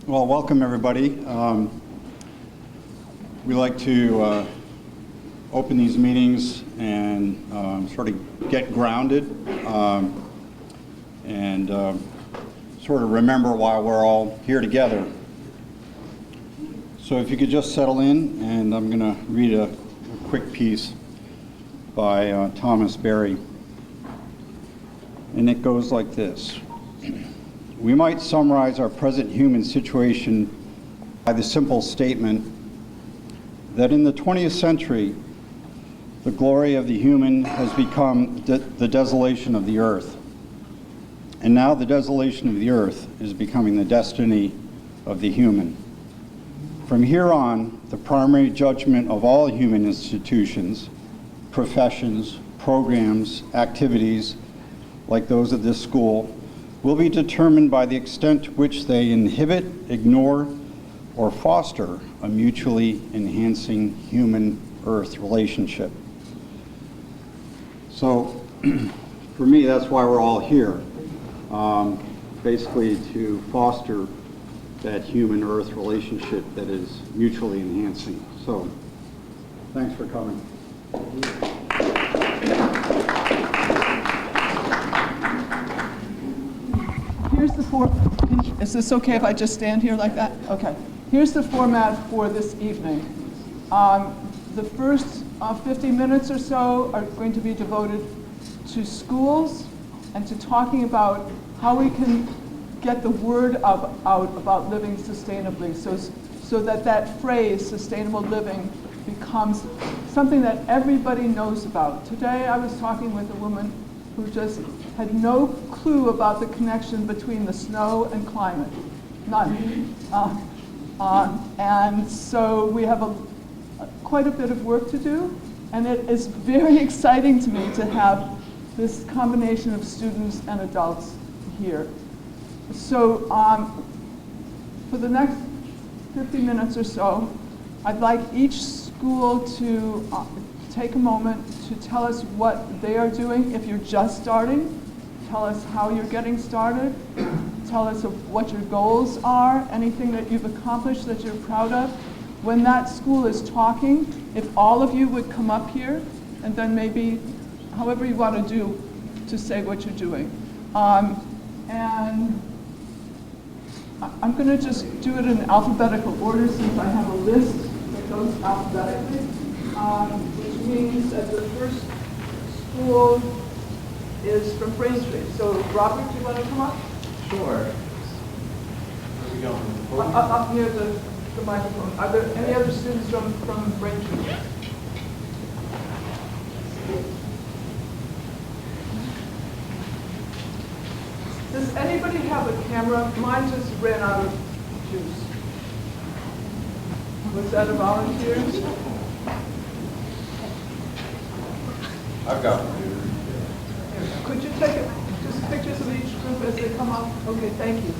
Well, welcome everybody. We like to open these meetings and sort of get grounded and sort of remember why we're all here together. So if you could just settle in, and I'm going to read a quick piece by Thomas Berry. And it goes like this. We might summarize our present human situation by the simple statement that in the 20th century, the glory of the human has become the desolation of the earth. And now the desolation of the earth is becoming the destiny of the human. From here on, the primary judgment of all human institutions, professions, programs, activities, like those of this school, will be determined by the extent to which they inhibit, ignore, or foster a mutually enhancing human-earth relationship. So, for me, that's why we're all here, basically to foster that human-earth relationship that is mutually enhancing. So, thanks for coming. Here's the is this okay if I just stand here like that? Okay. Here's the format for this evening. The first 50 minutes or so are going to be devoted to schools and to talking about how we can get the word out about living sustainably so that phrase, sustainable living, becomes something that everybody knows about. Today I was talking with a woman who just had no clue about the connection between the snow and climate. None. And so we have quite a bit of work to do, and it is very exciting to me to have this combination of students and adults here. So for the next 50 minutes or so, I'd like each school to take a moment to tell us what they are doing. If you're just starting, tell us how you're getting started. Tell us what your goals are, anything that you've accomplished that you're proud of. When that school is talking, if all of you would come up here, and then maybe however you want to do to say what you're doing. And I'm going to just do it in alphabetical order since I have a list that goes alphabetically, which means that the first school is from Braintree. So Robert, do you want to come up? Sure. Where are we going? Up near the microphone. Are there any other students from Braintree? Does anybody have a camera? Mine just ran out of juice. Was that a volunteer? I've got one. Could you take just pictures of each group as they come up? Okay, thank you.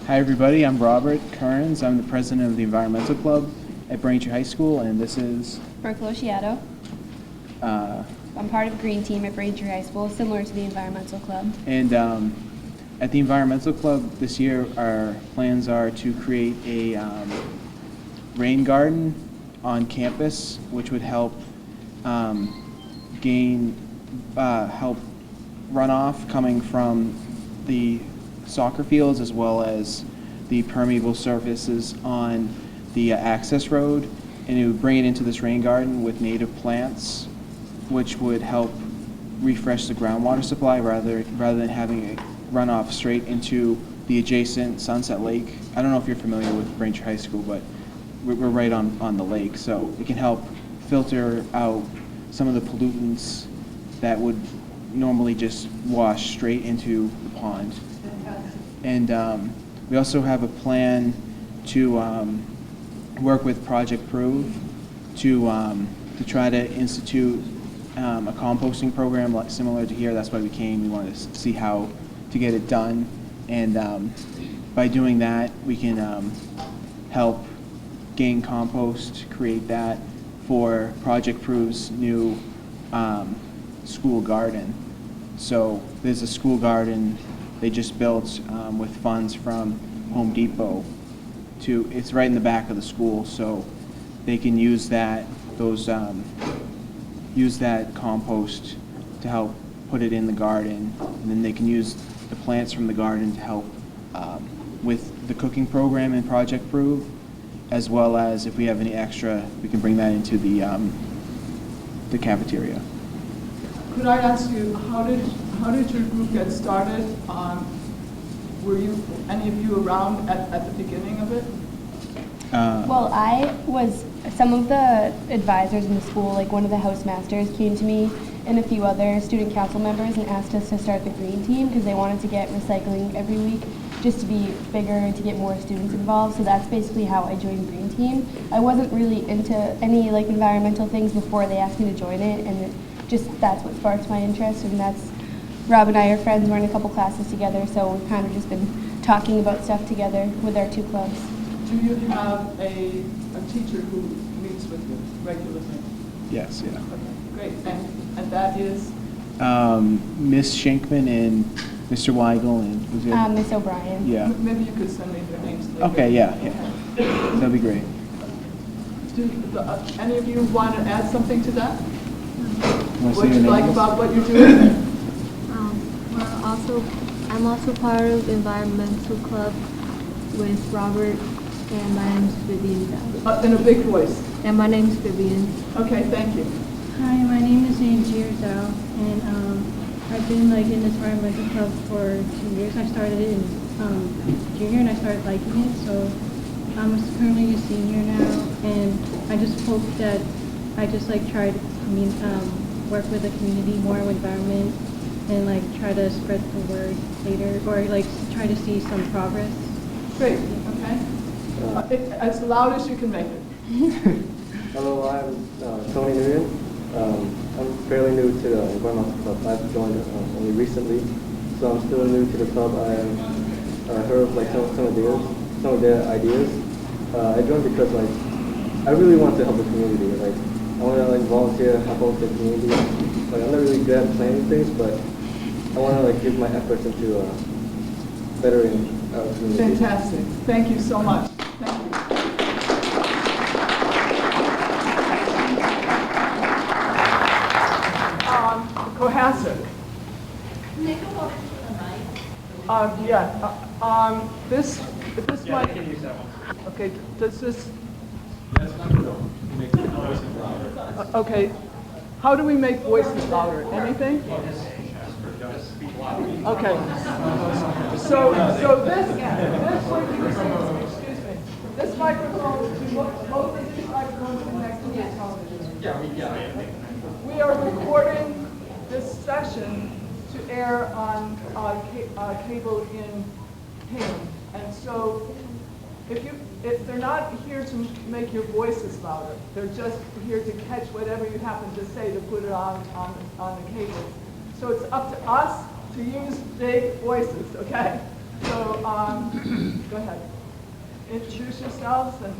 Hi everybody, I'm Robert Kearns. I'm the president of the Environmental Club at Braintree High School, and this is Brooke Lociato. I'm part of Green Team at Braintree High School, similar to the Environmental Club. And at the Environmental Club this year, our plans are to create a rain garden on campus, which would help help runoff coming from the soccer fields as well as the permeable surfaces on the access road, and it would bring it into this rain garden with native plants, which would help refresh the groundwater supply rather than having it run off straight into the adjacent Sunset Lake. I don't know if you're familiar with Braintree High School, but we're right on the lake, so it can help filter out some of the pollutants that would normally just wash straight into the pond. And we also have a plan to work with Project Prove to try to institute a composting program similar to here. That's why we came. We wanted to see how to get it done, and by doing that, we can help gain compost, create that for Project Prove's new school garden. So there's a school garden they just built with funds from Home Depot. It's right in the back of the school, so they can use that compost to help put it in the garden, and then they can use the plants from the garden to help with the cooking program in Project Prove, as well as if we have any extra, we can bring that into the cafeteria. Could I ask you, how did your group get started? Were any of you around at the beginning of it? Well, I was, some of the advisors in the school, like one of the housemaster's came to me and a few other student council members and asked us to start the green team because they wanted to get recycling every week just to be bigger and to get more students involved. So that's basically how I joined green team. I wasn't really into any like environmental things before they asked me to join it, and that's what sparked my interest. And that's, Rob and I are friends, we're in a couple classes together, so we've kind of just been talking about stuff together with our two clubs. Do you have a teacher who meets with you regularly? Yes, yeah. Okay, great. And that is? Miss Shankman and Mr. Weigel and who's the other? Miss O'Brien. Yeah. Maybe you could send me their names later. Okay, yeah. That'd be great. Do any of you want to add something to that? Wanna say What your you like names? about what you're doing? I'm also part of environmental club with Robert, and my name's Vivian. In a big voice. And my name's Vivian. Okay, thank you. Hi, my name is Angier Zhao, and I've been in this environmental club for 2 years. I started in junior, and I started liking it. So I'm currently a senior now, and I just hope that I just try to work with the community more with environment, and try to spread the word later, or try to see some progress. Great, okay. As loud as you can make it. Hello, I'm Tony Nguyen. I'm fairly new to the environmental club. I've joined only recently, so I'm still new to the club. I heard of some of their ideas. I joined because I really want to help the community. I want to volunteer, help out the community. I'm not really good at planning things, but I want to give my efforts into bettering our community. Fantastic. Thank you so much. Thank you. Cohasset. This might. can use that one. Okay. Does this? That's not the one. Make the voice louder. Okay. How do we make voices louder? Anything? Okay. So this we're using, excuse me, this microphone, both of these microphones connect to the television. We are recording this session to air on cable in Hingham. And so if they're not here to make your voices louder, they're just here to catch whatever you happen to say to put it on the cable. So it's up to us to use big voices, okay? So go ahead. Introduce yourselves and.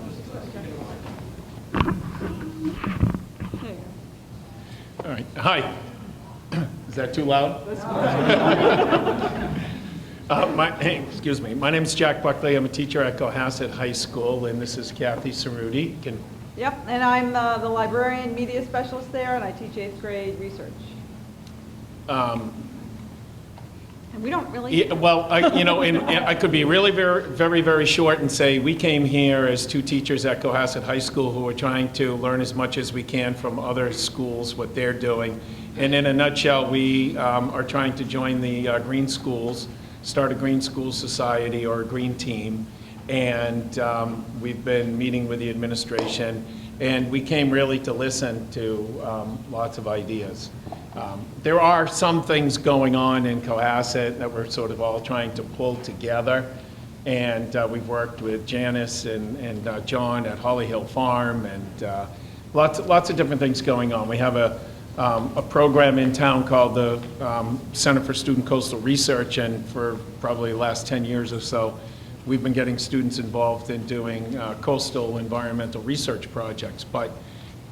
Okay. All right. Hi. Is that too loud? Excuse me. My name is Jack Buckley. I'm a teacher at Cohasset High School, and this is Kathy Cerruti. Yep, and I'm the librarian media specialist there, and I teach 8th grade research. And we don't really. Yeah, well, I could be really very, very short and say we came here as two teachers at Cohasset High School who are trying to learn as much as we can from other schools, what they're doing. And in a nutshell, we are trying to join the Green Schools, start a Green School Society or a Green Team. And we've been meeting with the administration. And we came really to listen to lots of ideas. There are some things going on in Cohasset that we're sort of all trying to pull together. And we've worked with Janice and John at Holly Hill Farm, and lots of different things going on. We have a program in town called the Center for Student Coastal Research, and for probably the last 10 years or so, we've been getting students involved in doing coastal environmental research projects. But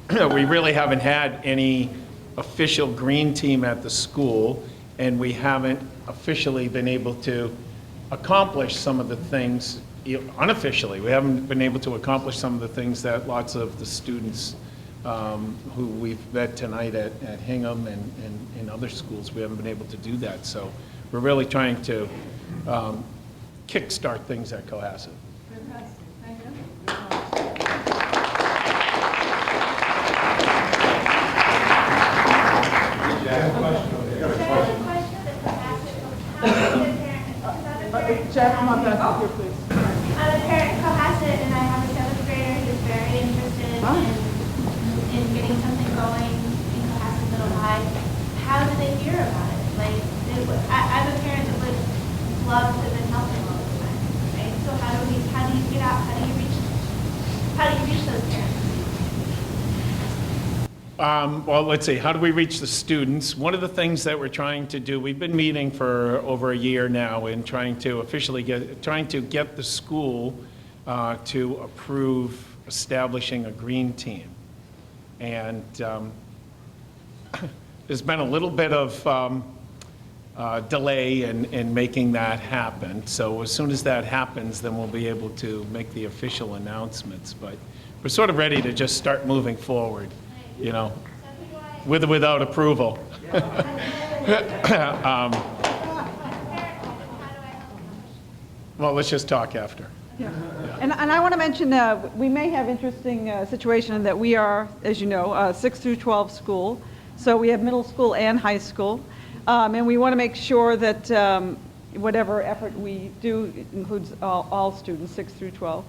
we really haven't had any official green team at the school, and we haven't officially been able to accomplish some of the things, unofficially, we haven't been able to accomplish some of the things that lots of the students who we've met tonight at Hingham and in other schools, we haven't been able to do that. So we're really trying to kickstart things at Cohasset. Fantastic, thank you. Jack, come on back up here, please. I'm a parent at Cohasset, and I have a 7th grader who's very interested in getting something going in Cohasset Middle High. How do they hear about it? Like, I'm a parent that would love to have been helping all the time, right? So how do you get out? How do you reach those parents? Well, let's see, how do we reach the students? One of the things that we're trying to do, we've been meeting for over a year now and trying to get the school to approve establishing a green team. And there's been a little bit of delay in making that happen. So as soon as that happens, then we'll be able to make the official announcements. But we're sort of ready to just start moving forward, you know, with or without approval. Well, let's just talk after. Yeah. And I want to mention, we may have interesting situation in that we are, as you know, 6 through 12 school. So we have middle school and high school. And we want to make sure that whatever effort we do includes all students, 6 through 12.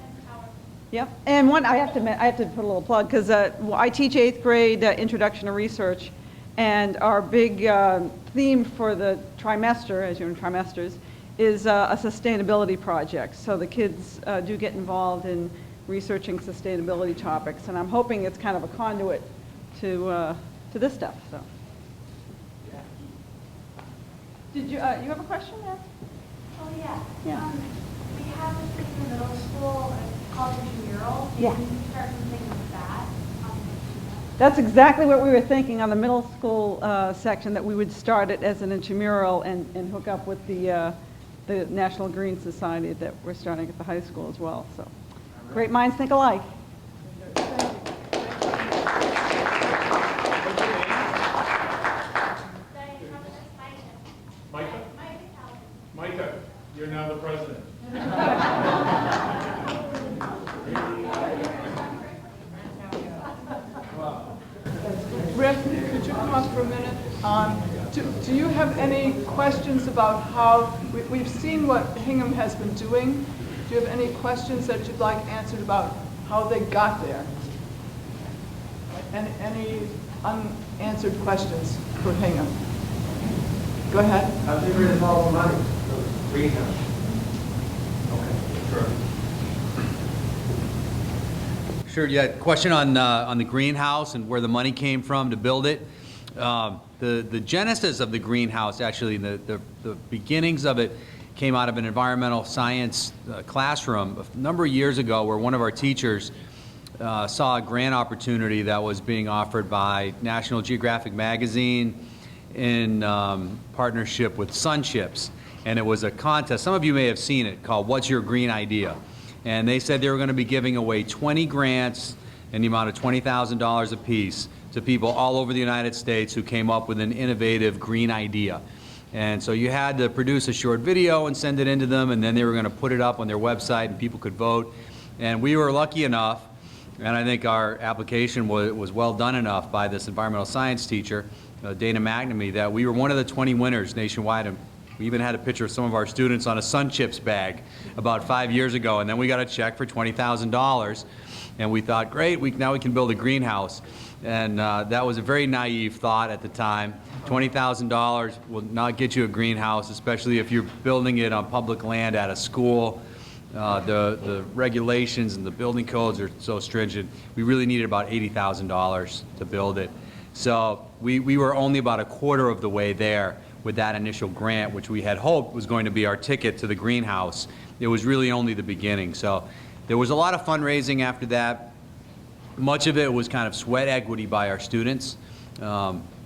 Yep. And I have to put a little plug, because I teach 8th grade Introduction to Research, and our big theme for the trimester, as you're in trimesters, is a sustainability project. So the kids do get involved in researching sustainability topics, and I'm hoping it's kind of a conduit to this stuff. So, did you have a question there? Oh yeah. Yeah. We have this thing in the middle school called intramural. Yeah. Can you start something like that? That's exactly what we were thinking on the middle school section, that we would start it as an intramural and hook up with the National Green Society that we're starting at the high school as well. So, great minds think alike. Micah, you're now the president. Rick, could you come up for a minute? Do you have any questions about how, we've seen what Hingham has been doing. Do you have any questions that you'd like answered about how they got there? And any unanswered questions for Hingham? Go ahead. How did you raise all the money for the greenhouse? Okay, sure. Sure, yeah, question on the greenhouse and where the money came from to build it. The genesis of the greenhouse, actually, the beginnings of it came out of an environmental science classroom a number of years ago, where one of our teachers saw a grant opportunity that was being offered by National Geographic Magazine in partnership with Sunchips. And it was a contest, some of you may have seen it, called What's Your Green Idea? And they said they were going to be giving away 20 grants in the amount of $20,000 apiece to people all over the United States who came up with an innovative green idea. And so you had to produce a short video and send it into them, and then they were going to put it up on their website and people could vote. And we were lucky enough, and I think our application was well done enough by this environmental science teacher, Dana McNamee, that we were one of the 20 winners nationwide. And we even had a picture of some of our students on a Sunchips bag about 5 years ago, and then we got a check for $20,000, and we thought, great, now we can build a greenhouse. And that was a very naive thought at the time. $20,000 will not get you a greenhouse, especially if you're building it on public land at a school. The regulations and the building codes are so stringent. We really needed about $80,000 to build it. So we were only about a quarter of the way there with that initial grant, which we had hoped was going to be our ticket to the greenhouse. It was really only the beginning. So there was a lot of fundraising after that. Much of it was kind of sweat equity by our students,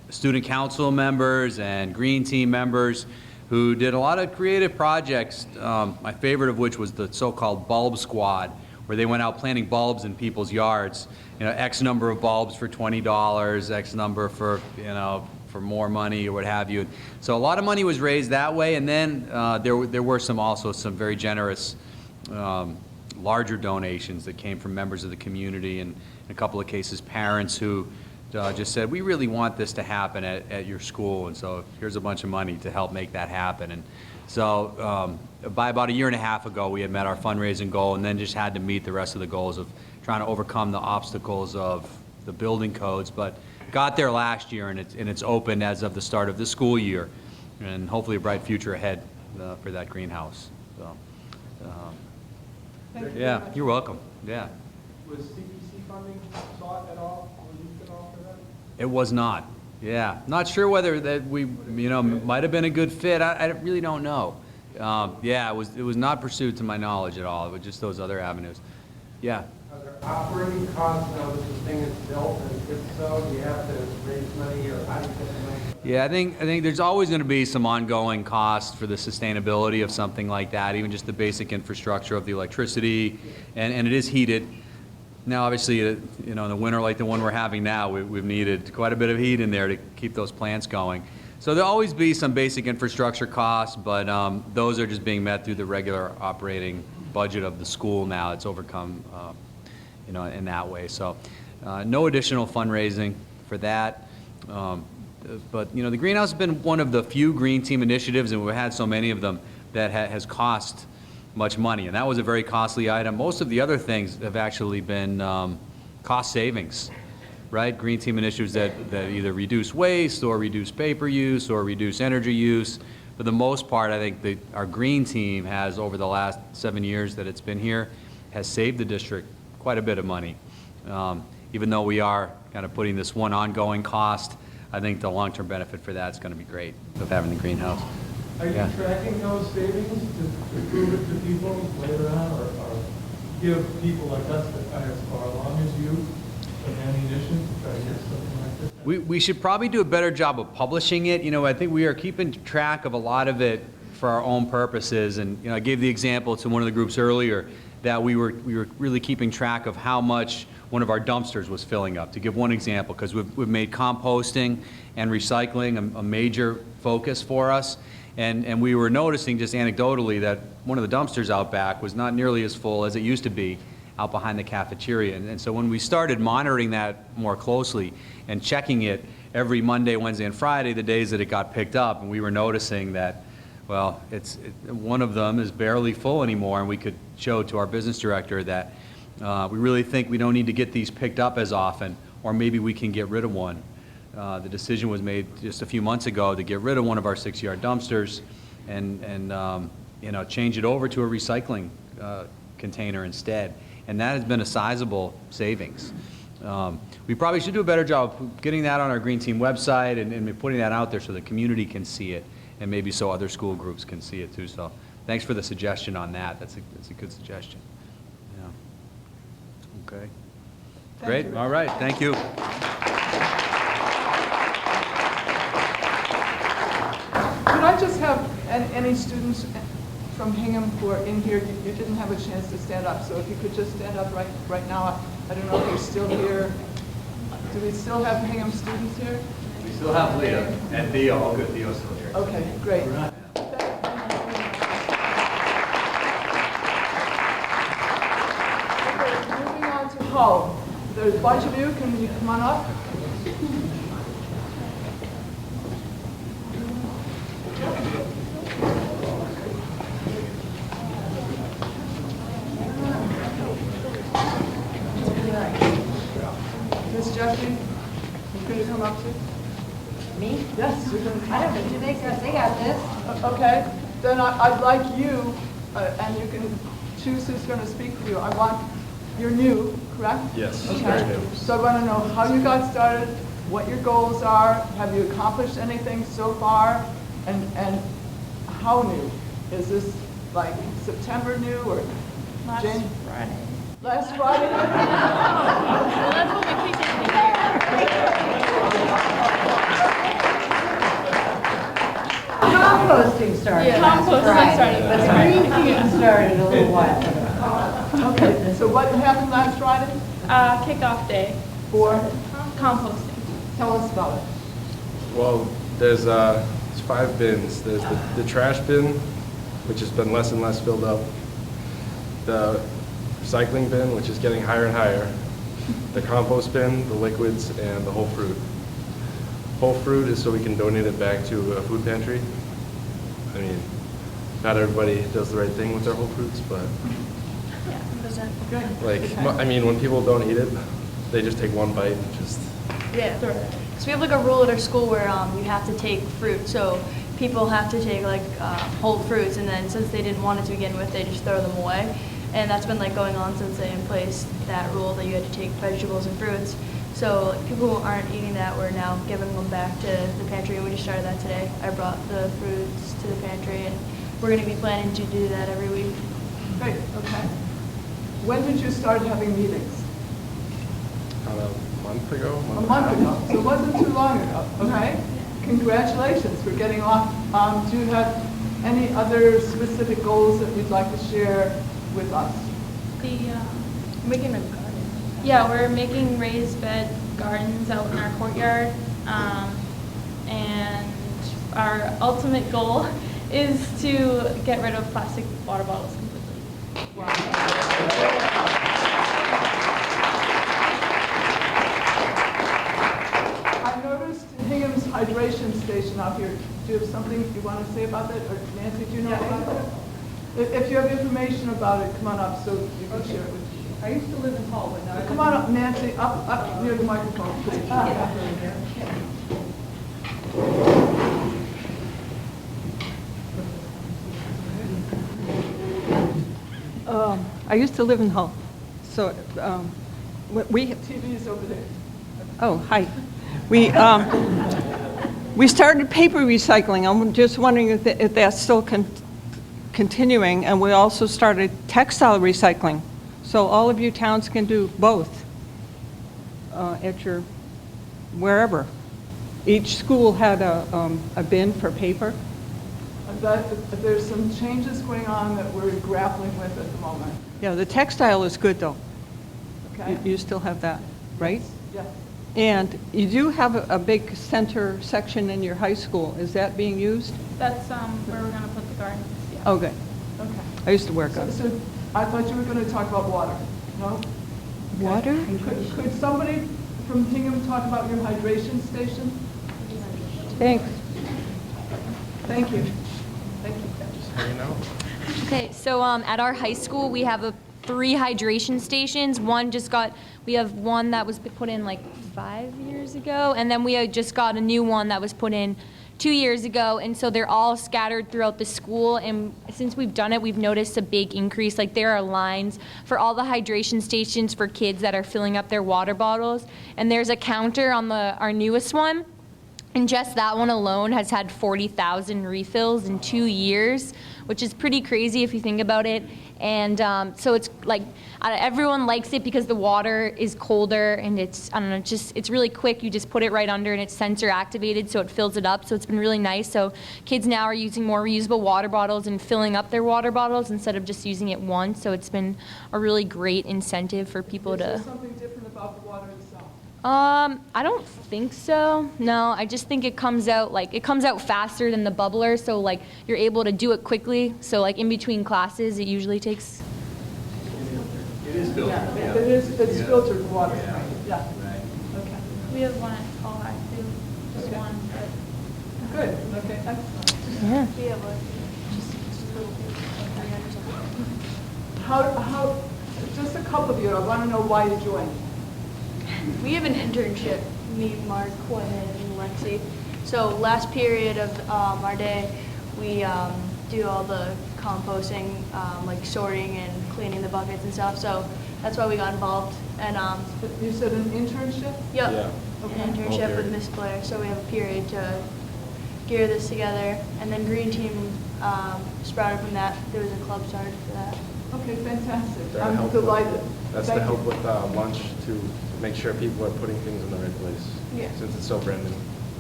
student council members and green team members who did a lot of creative projects, my favorite of which was the so-called Bulb Squad, where they went out planting bulbs in people's yards. You know, X number of bulbs for $20, X number for, you know, for more money or what have you. So a lot of money was raised that way, and then there were also some very generous larger donations that came from members of the community, and in a couple of cases parents who just said, we really want this to happen at your school, and so here's a bunch of money to help make that happen. And so by about a year and a half ago, we had met our fundraising goal, and then just had to meet the rest of the goals of trying to overcome the obstacles of the building codes, but got there last year, and it's open as of the start of this school year, and hopefully a bright future ahead for that greenhouse. So, yeah, you're welcome. Yeah. Was CPC funding sought at all, or used at all for that? It was not. Yeah, not sure whether that we, you know, might have been a good fit. I really don't know. Yeah, it was not pursued to my knowledge at all. It was just those other avenues. Yeah. Are there operating costs now that this thing is built, and if so, do you have to raise money, or how do you get the money? Yeah, I think there's always going to be some ongoing costs for the sustainability of something like that, even just the basic infrastructure of the electricity, and it is heated. Now, obviously, you know, in a winter like the one we're having now, we've needed quite a bit of heat in there to keep those plants going. So there'll always be some basic infrastructure costs, but those are just being met through the regular operating budget of the school now. It's overcome, you know, in that way. So no additional fundraising for that. But, you know, the greenhouse has been one of the few green team initiatives, and we've had so many of them, that has cost much money, and that was a very costly item. Most of the other things have actually been cost savings, right? Green team initiatives that either reduce waste or reduce paper use or reduce energy use. For the most part, I think our green team has, over the last 7 years that it's been here, has saved the district quite a bit of money. Even though we are kind of putting this one ongoing cost, I think the long-term benefit for that is going to be great of having the greenhouse. Are you tracking those savings to prove it to people later on, or give people like us that are as far along as you some ammunition to try to get something like this? We should probably do a better job of publishing it. You know, I think we are keeping track of a lot of it for our own purposes, and you know, I gave the example to one of the groups earlier that we were really keeping track of how much one of our dumpsters was filling up, to give one example, because we've made composting and recycling a major focus for us. And we were noticing just anecdotally that one of the dumpsters out back was not nearly as full as it used to be out behind the cafeteria. And so when we started monitoring that more closely and checking it every Monday, Wednesday, and Friday, the days that it got picked up, and we were noticing that, well, one of them is barely full anymore, and we could show to our business director that we really think we don't need to get these picked up as often, or maybe we can get rid of one. The decision was made just a few months ago to get rid of one of our 6-yard dumpsters and you know, change it over to a recycling container instead. And that has been a sizable savings. We probably should do a better job of getting that on our Green Team website and putting that out there so the community can see it, and maybe so other school groups can see it too. So thanks for the suggestion on that. That's a good suggestion. Yeah. Okay. Great. All right. Thank you. Could I just have any students from Hingham who are in here? You didn't have a chance to stand up, so if you could just stand up right now. I don't know if you're still here. Do we still have Hingham students here? We still have Leah and Theo. All good. Theo's still here. Okay, great. Okay, moving on to Hull. There's a bunch of you. Can you come on up? Miss Jeffrey, could you come up too? Me? Yes. I don't think they got this. Okay, then I'd like you, and you can choose who's going to speak for you. You're new, correct? Yes, okay. very new. So I want to know how you got started, what your goals are, have you accomplished anything so far, and how new? Is this like September new or Last Friday. Last Friday? Well, that's what we kicked in the year. You're Composting started. Yeah, composting last started. Friday, but the green team started a little while ago. Okay, so what happened last Friday? Kickoff day. For Composting. Tell us about it. Well, there's 5 bins. There's the trash bin, which has been less and less filled up. The recycling bin, which is getting higher and higher. The compost bin, the liquids, and the whole fruit. Whole fruit is so we can donate it back to a food pantry. I mean, not everybody does the right thing with their whole fruits, but like, I mean, when people don't eat it, they just take one bite and just. Yeah. So we have like a rule at our school where you have to take fruit. So people have to take like whole fruits, and then since they didn't want it to begin with, they just throw them away. And that's been like going on since they in place that rule that you had to take vegetables and fruits. So like, people who aren't eating that, we're now giving them back to the pantry, and we just started that today. I brought the fruits to the pantry, and we're going to be planning to do that every week. Great, okay. When did you start having meetings? A month ago. A month ago, so it wasn't too long ago, okay? Congratulations for getting off. Do you have any other specific goals that you'd like to share with us? Making a garden. Yeah, we're making raised bed gardens out in our courtyard. And our ultimate goal is to get rid of plastic water bottles completely. Wow. Hingham's hydration station out here. Do you have something you want to say about that? Or Nancy, do you know about it? If you have information about it, come on up so you can share it with you. I used to live in Hull, but now come on up, Nancy, up near the microphone, please. I used to live in Hull, so we. TV is over there. Oh, hi. We started paper recycling. I'm just wondering if that's still continuing. And we also started textile recycling. So all of you towns can do both at your wherever. Each school had a bin for paper. There's some changes going on that we're grappling with at the moment. Yeah, the textile is good though. Okay. You still have that, right? Yes. And you do have a big center section in your high school. Is that being used? That's where we're going to put the gardens. Yeah. Oh, good. Okay. I used to work on it. So I thought you were going to talk about water. No? Water? Could somebody from Hingham talk about your hydration station? Thanks. Thank you. Thank you. Just hanging out. Okay, so at our high school, we have 3 hydration stations. We have one that was put in like 5 years ago, and then we just got a new one that was put in 2 years ago, and so they're all scattered throughout the school. And since we've done it, we've noticed a big increase. Like there are lines for all the hydration stations for kids that are filling up their water bottles, and there's a counter on our newest one. And just that one alone has had 40,000 refills in 2 years, which is pretty crazy if you think about it. And so it's like everyone likes it because the water is colder and it's really quick. You just put it right under and it's sensor activated, so it fills it up. So it's been really nice. So kids now are using more reusable water bottles and filling up their water bottles instead of just using it once. So it's been a really great incentive for people to. Is there something different about the water itself? I don't think so. No, I just think it comes out faster than the bubbler, so like you're able to do it quickly. So like in between classes, it usually takes. It is filtered. Yeah, it's filtered water. Yeah. Okay. We have one at Hull High too. Just Okay. one. But Good. Okay. Excellent. Yeah. We have just a little bit, like 300 something. How? Just a couple of you. I want to know why you joined. We have an internship, me, Mark, Quinn, and Lexi. So last period of our day, we do all the composting, like sorting and cleaning the buckets and stuff. So that's why we got involved. And You said an internship? yep, Yeah. Okay. an internship with Miss Blair. So we have a period to gear this together. And then Green Team sprouted from that. There was a club started for that. Okay, fantastic. That I'm helped with- delighted. That's Thank to help you. with lunch to make sure people are putting things in the right place. Yeah. Since it's so brand new.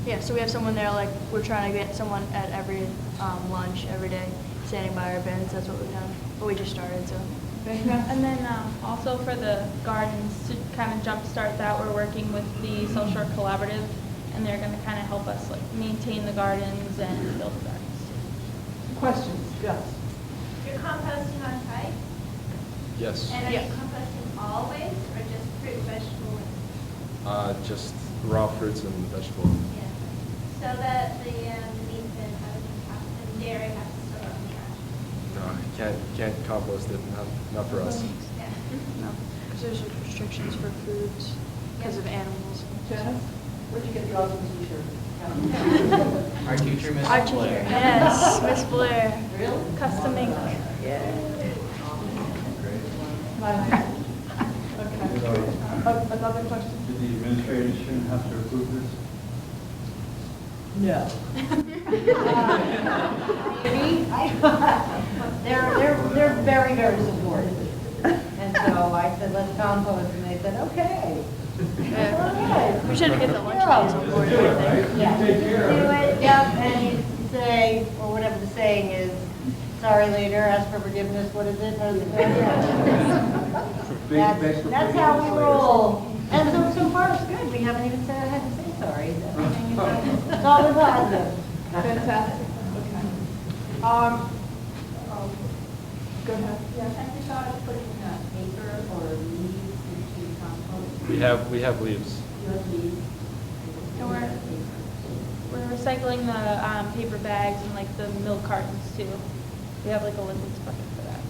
Yeah, so we have someone there, like, we're trying to get someone at every lunch, every day, standing by our bins. That's what we've done. But we just started, so. Fantastic. And then also for the gardens, to kind of jumpstart that, we're working with the South Shore Collaborative, and they're going to kind of help us like maintain the gardens and build the gardens. Questions? Yes. You're composting on site? Yes. And are you composting all waste or just fruit, vegetable waste? Just raw fruits and vegetables. Yeah. So that the meat and and dairy has to still go in the trash. No, can't compost it, not for us. Yeah. No, because there's like restrictions for foods because of animals. Janice, where'd you get the awesome t-shirt? Our teacher, Miss Our teacher, Blair. yes, Miss Blair. Really? Custom ink. Yeah. Okay. Another question? Did the administration have to approve this? No. They're very, very supportive. And so I said, let's compost, and they said, okay. Yeah. We should get the lunch ladies on board. I think. Yeah. Do it, yep, and you say, or whatever the saying is, sorry later, ask for forgiveness, what is it? That's how we roll. And so far it's good, we haven't even said I had to say sorry. It's all been positive. Fantastic. Okay. Go ahead. Have you thought of putting paper or leaves into compost? We have leaves. And we're recycling the paper bags and like the milk cartons too. We have like a liquids bucket for that.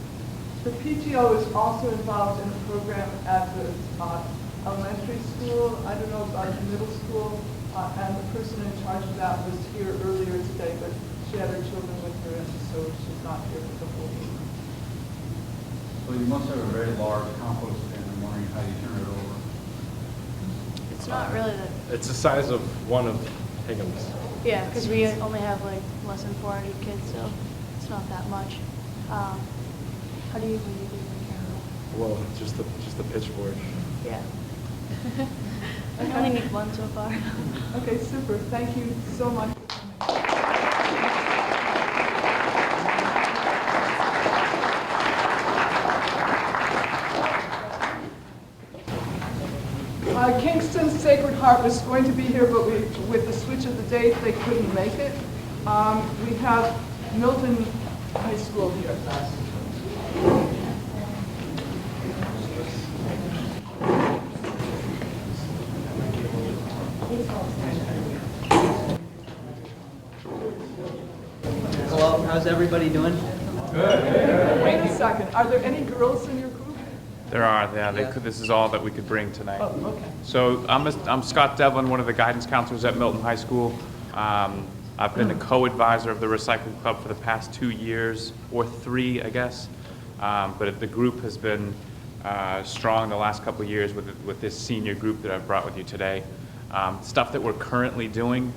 The PTO is also involved in a program at the elementary school. I don't know about the middle school. And the person in charge of that was here earlier today, but she had her children with her, and so she's not here for the whole meeting. So you must have a very large compost bin. I'm wondering how you turn it over. It's not really that. It's the size of one of Hingham's. Yeah, because we only have like less than 400 kids, so it's not that much. How do you usually do it? Well, just the pitchboard. Yeah. I only need one so far. Okay, super. Thank you so much for coming. Kingston Sacred Heart was going to be here, but with the switch of the date, they couldn't make it. We have Milton High School here. Hello, how's everybody doing? Wait a second. Are there any girls in your group? There are, yeah. This is all that we could bring tonight. Oh, okay. So I'm Scott Devlin, one of the guidance counselors at Milton High School. I've been the co-advisor of the Recycling Club for the past 2 years, or 3, I guess. But the group has been strong the last couple of years with this senior group that I've brought with you today. Stuff that we're currently doing,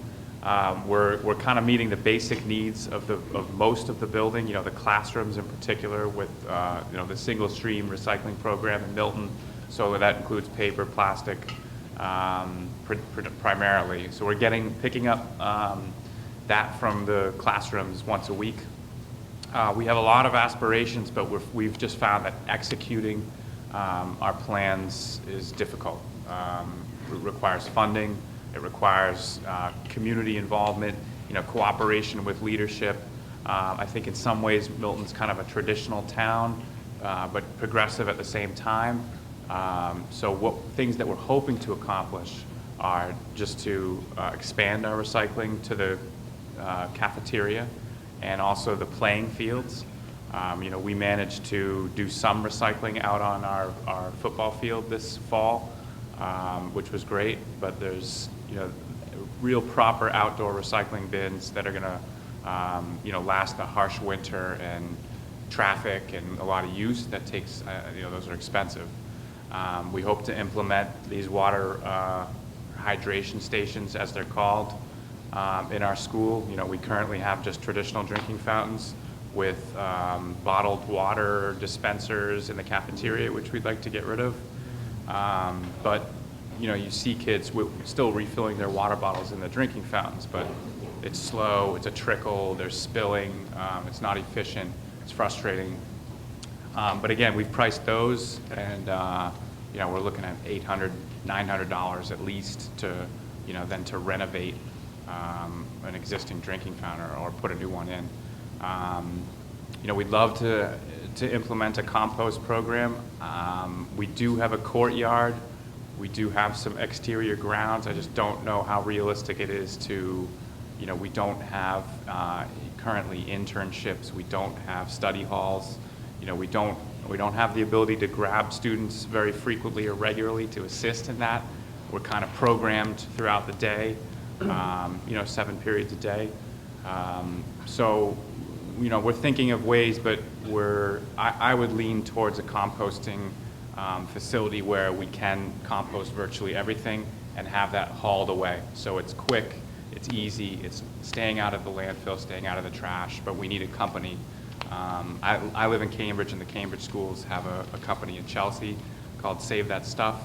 we're kind of meeting the basic needs of most of the building, the classrooms in particular with, the single stream recycling program in Milton. So that includes paper, plastic, primarily. So we're picking up that from the classrooms once a week. We have a lot of aspirations, but we've just found that executing our plans is difficult. It requires funding. It requires community involvement, cooperation with leadership. I think in some ways Milton's kind of a traditional town, but progressive at the same time. So things that we're hoping to accomplish are just to expand our recycling to the cafeteria and also the playing fields. We managed to do some recycling out on our football field this fall, which was great, but there's real proper outdoor recycling bins that are going to last a harsh winter and traffic and a lot of use that takes those are expensive. We hope to implement these water hydration stations, as they're called, in our school. We currently have just traditional drinking fountains with bottled water dispensers in the cafeteria, which we'd like to get rid of. But you know, you see kids still refilling their water bottles in the drinking fountains, but it's slow, it's a trickle, there's spilling, it's not efficient, it's frustrating. But again, we've priced those, and you know, we're looking at $800, $900 at least to, you know, then to renovate an existing drinking fountain or put a new one in. You know, we'd love to implement a compost program. We do have a courtyard. We do have some exterior grounds. I just don't know how realistic it is to, you know, we don't have currently internships. We don't have study halls. You know, we don't have the ability to grab students very frequently or regularly to assist in that. We're kind of programmed throughout the day, you know, 7 periods a day. So, you know, we're thinking of ways, but I would lean towards a composting facility where we can compost virtually everything and have that hauled away. So it's quick, it's easy, it's staying out of the landfill, staying out of the trash, but we need a company. I live in Cambridge, and the Cambridge schools have a company in Chelsea called Save That Stuff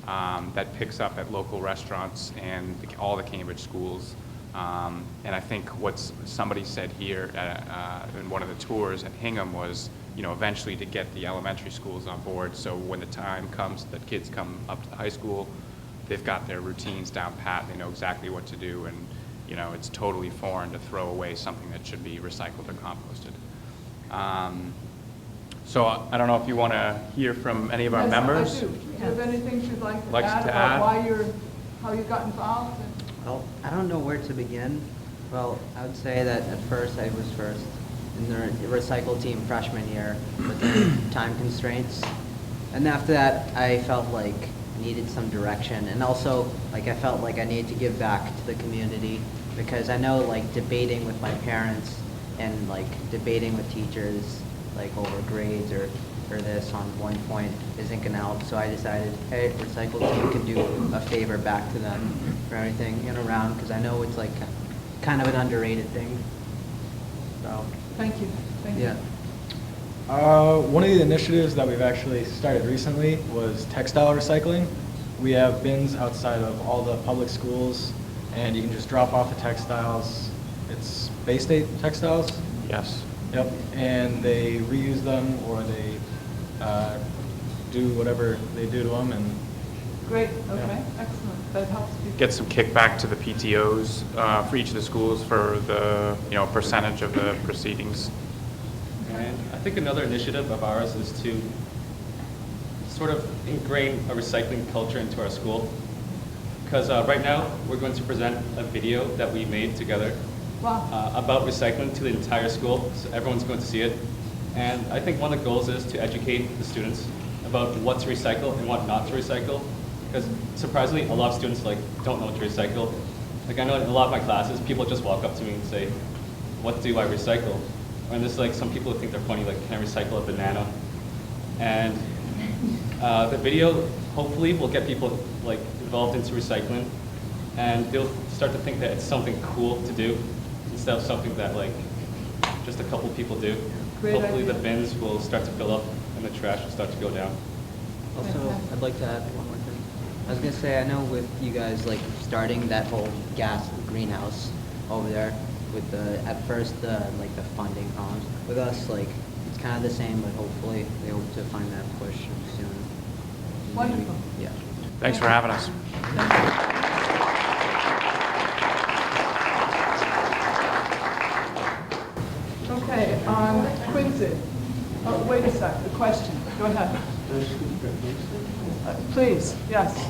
that picks up at local restaurants and all the Cambridge schools. And I think what somebody said here in one of the tours at Hingham was, you know, eventually to get the elementary schools on board, so when the time comes that kids come up to the high school, they've got their routines down pat, they know exactly what to do, and, you know, it's totally foreign to throw away something that should be recycled or composted. So I don't know if you want to hear from any of our members. I do. Do you have anything you'd like to Likes add to about add? how you got involved? Well, I don't know where to begin. Well, I would say that at first I was first in the recycle team freshman year, but then time constraints. And after that, I felt like I needed some direction. And also, like, I felt like I needed to give back to the community, because I know, like, debating with my parents and, like, debating with teachers, like, over grades or this on one point isn't going to help. So I decided, hey, recycle team can do a favor back to them for everything in around, because I know it's like kind of an underrated thing. So Thank you. Thank yeah. One of the initiatives that we've actually started recently was textile recycling. We have bins outside of all the public schools, and you can just drop off the textiles. It's Bay State textiles? Yes. Yep, and they reuse them, or they do whatever they do to them, and Great, okay, excellent. That helps people. Get some kickback to the PTOs for each of the schools for the, you know, percentage of the proceedings. And I think another initiative of ours is to sort of ingrain a recycling culture into our school. Because right now, we're going to present a video that we made together about recycling to the entire school, so everyone's going to see it. And I think one of the goals is to educate the students about what to recycle and what not to recycle. Because surprisingly, a lot of students don't know what to recycle. Like, I know in a lot of my classes, people just walk up to me and say, "What do I recycle?" And there's some people who think they're funny, like, "Can I recycle a banana?" And the video hopefully will get people involved into recycling, and they'll start to think that it's something cool to do instead of something that just a couple people do. Great Hopefully idea. the bins will start to fill up and the trash will start to go down. Also, I'd like to add one more thing. I was gonna say, I know with you guys starting that whole gas greenhouse over there with at first the funding problems. With us, it's kind of the same, but hopefully they hope to find that push soon. Wonderful. Yeah. Thanks for having us. Okay, Quincy. Oh, wait a sec, the question. Go ahead. Please, yes.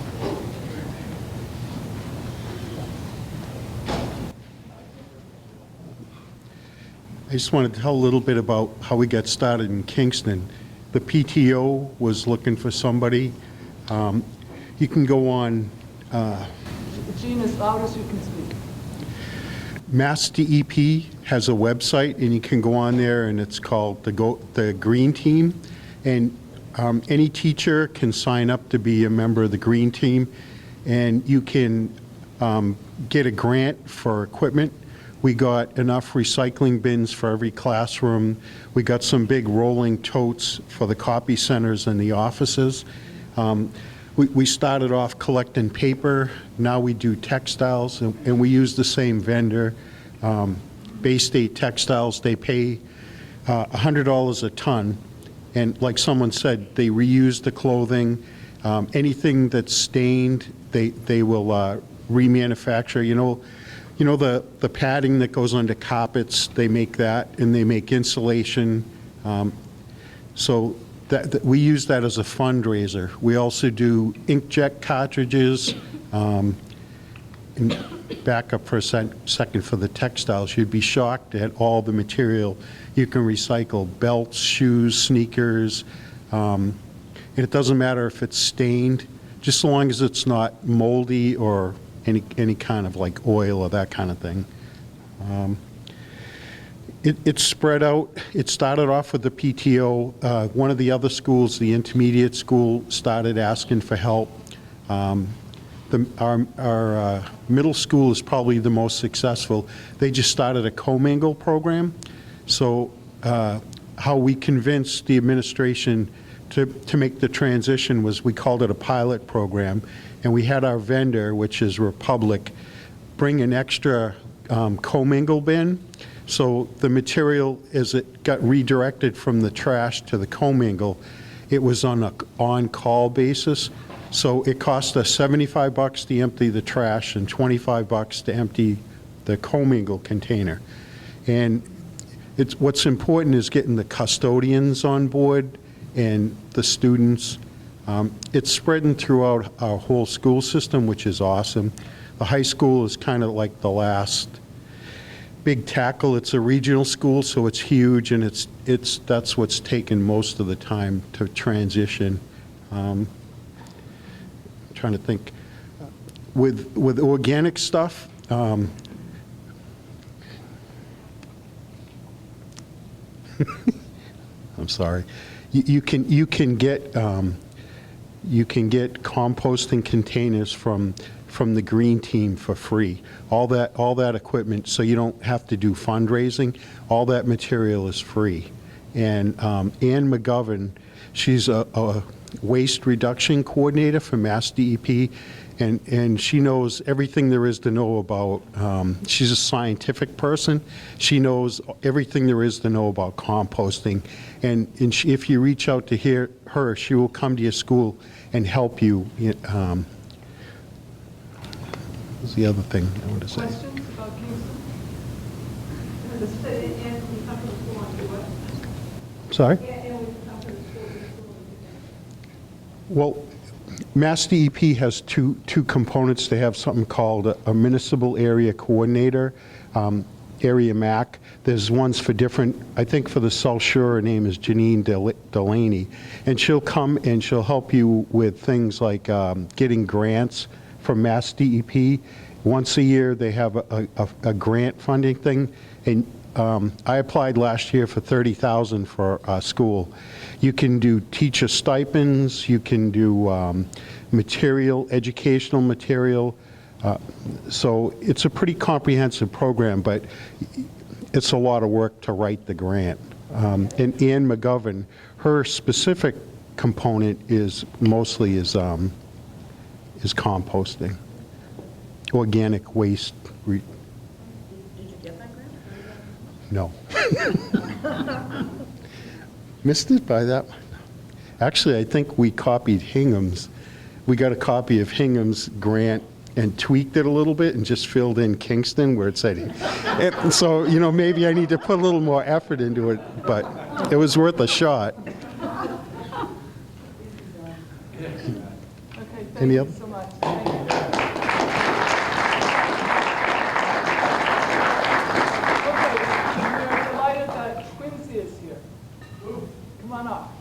I just wanted to tell a little bit about how we got started in Kingston. The PTO was looking for somebody. You can go on Gene, as loud as you can speak. Mass DEP has a website, and you can go on there, and it's called the Green Team. And any teacher can sign up to be a member of the Green Team, and you can get a grant for equipment. We got enough recycling bins for every classroom. We got some big rolling totes for the copy centers and the offices. we started off collecting paper, now we do textiles, and we use the same vendor. Bay State Textiles, they pay $100 a ton, and like someone said, they reuse the clothing. Anything that's stained, they will remanufacture. You know the padding that goes under carpets, they make that, and they make insulation. So that we use that as a fundraiser. We also do inkjet cartridges. And back up for a second for the textiles. You'd be shocked at all the material you can recycle: belts, shoes, sneakers. And it doesn't matter if it's stained, just so long as it's not moldy or any kind of like oil or that kind of thing. It's spread out. It started off with the PTO. One of the other schools, the intermediate school, started asking for help. Our middle school is probably the most successful. They just started a commingle program. So how we convinced the administration to make the transition was we called it a pilot program, and we had our vendor, which is Republic, bring an extra commingle bin. So the material, as it got redirected from the trash to the commingle, it was on an on-call basis. So it cost us $75 to empty the trash and $25 to empty the commingle container. And what's important is getting the custodians on board and the students. It's spreading throughout our whole school system, which is awesome. The high school is kind of like the last big tackle. It's a regional school, so it's huge, and that's what's taken most of the time to transition. Trying to think. With organic stuff, I'm sorry. You can get composting containers from the green team for free. All that equipment, so you don't have to do fundraising. All that material is free. And Ann McGovern, she's a waste reduction coordinator for Mass DEP, and she knows everything there is to know about. She's a scientific person. She knows everything there is to know about composting. And if you reach out to her, she will come to your school and help you. What's the other thing I want to say? Questions about Kingston? Sorry? Well, Mass DEP has two components. They have something called a municipal area coordinator, area MAC. There's ones for different, I think for the South Shore, her name is Janine Delaney, and she'll come and she'll help you with things like getting grants from Mass DEP. Once a year they have a grant funding thing, and I applied last year for $30,000 for a school. You can do teacher stipends, you can do material, educational material. So it's a pretty comprehensive program, but it's a lot of work to write the grant. And Ann McGovern, her specific component is mostly is composting, organic waste. Did you get that grant? No. Missed it by that. Actually, I think we copied Hingham's. We got a copy of Hingham's grant and tweaked it a little bit and just filled in Kingston where it said it. So, maybe I need to put a little more effort into it, but it was worth a shot. Any other? So much. We're delighted that Quincy is here. Come on up.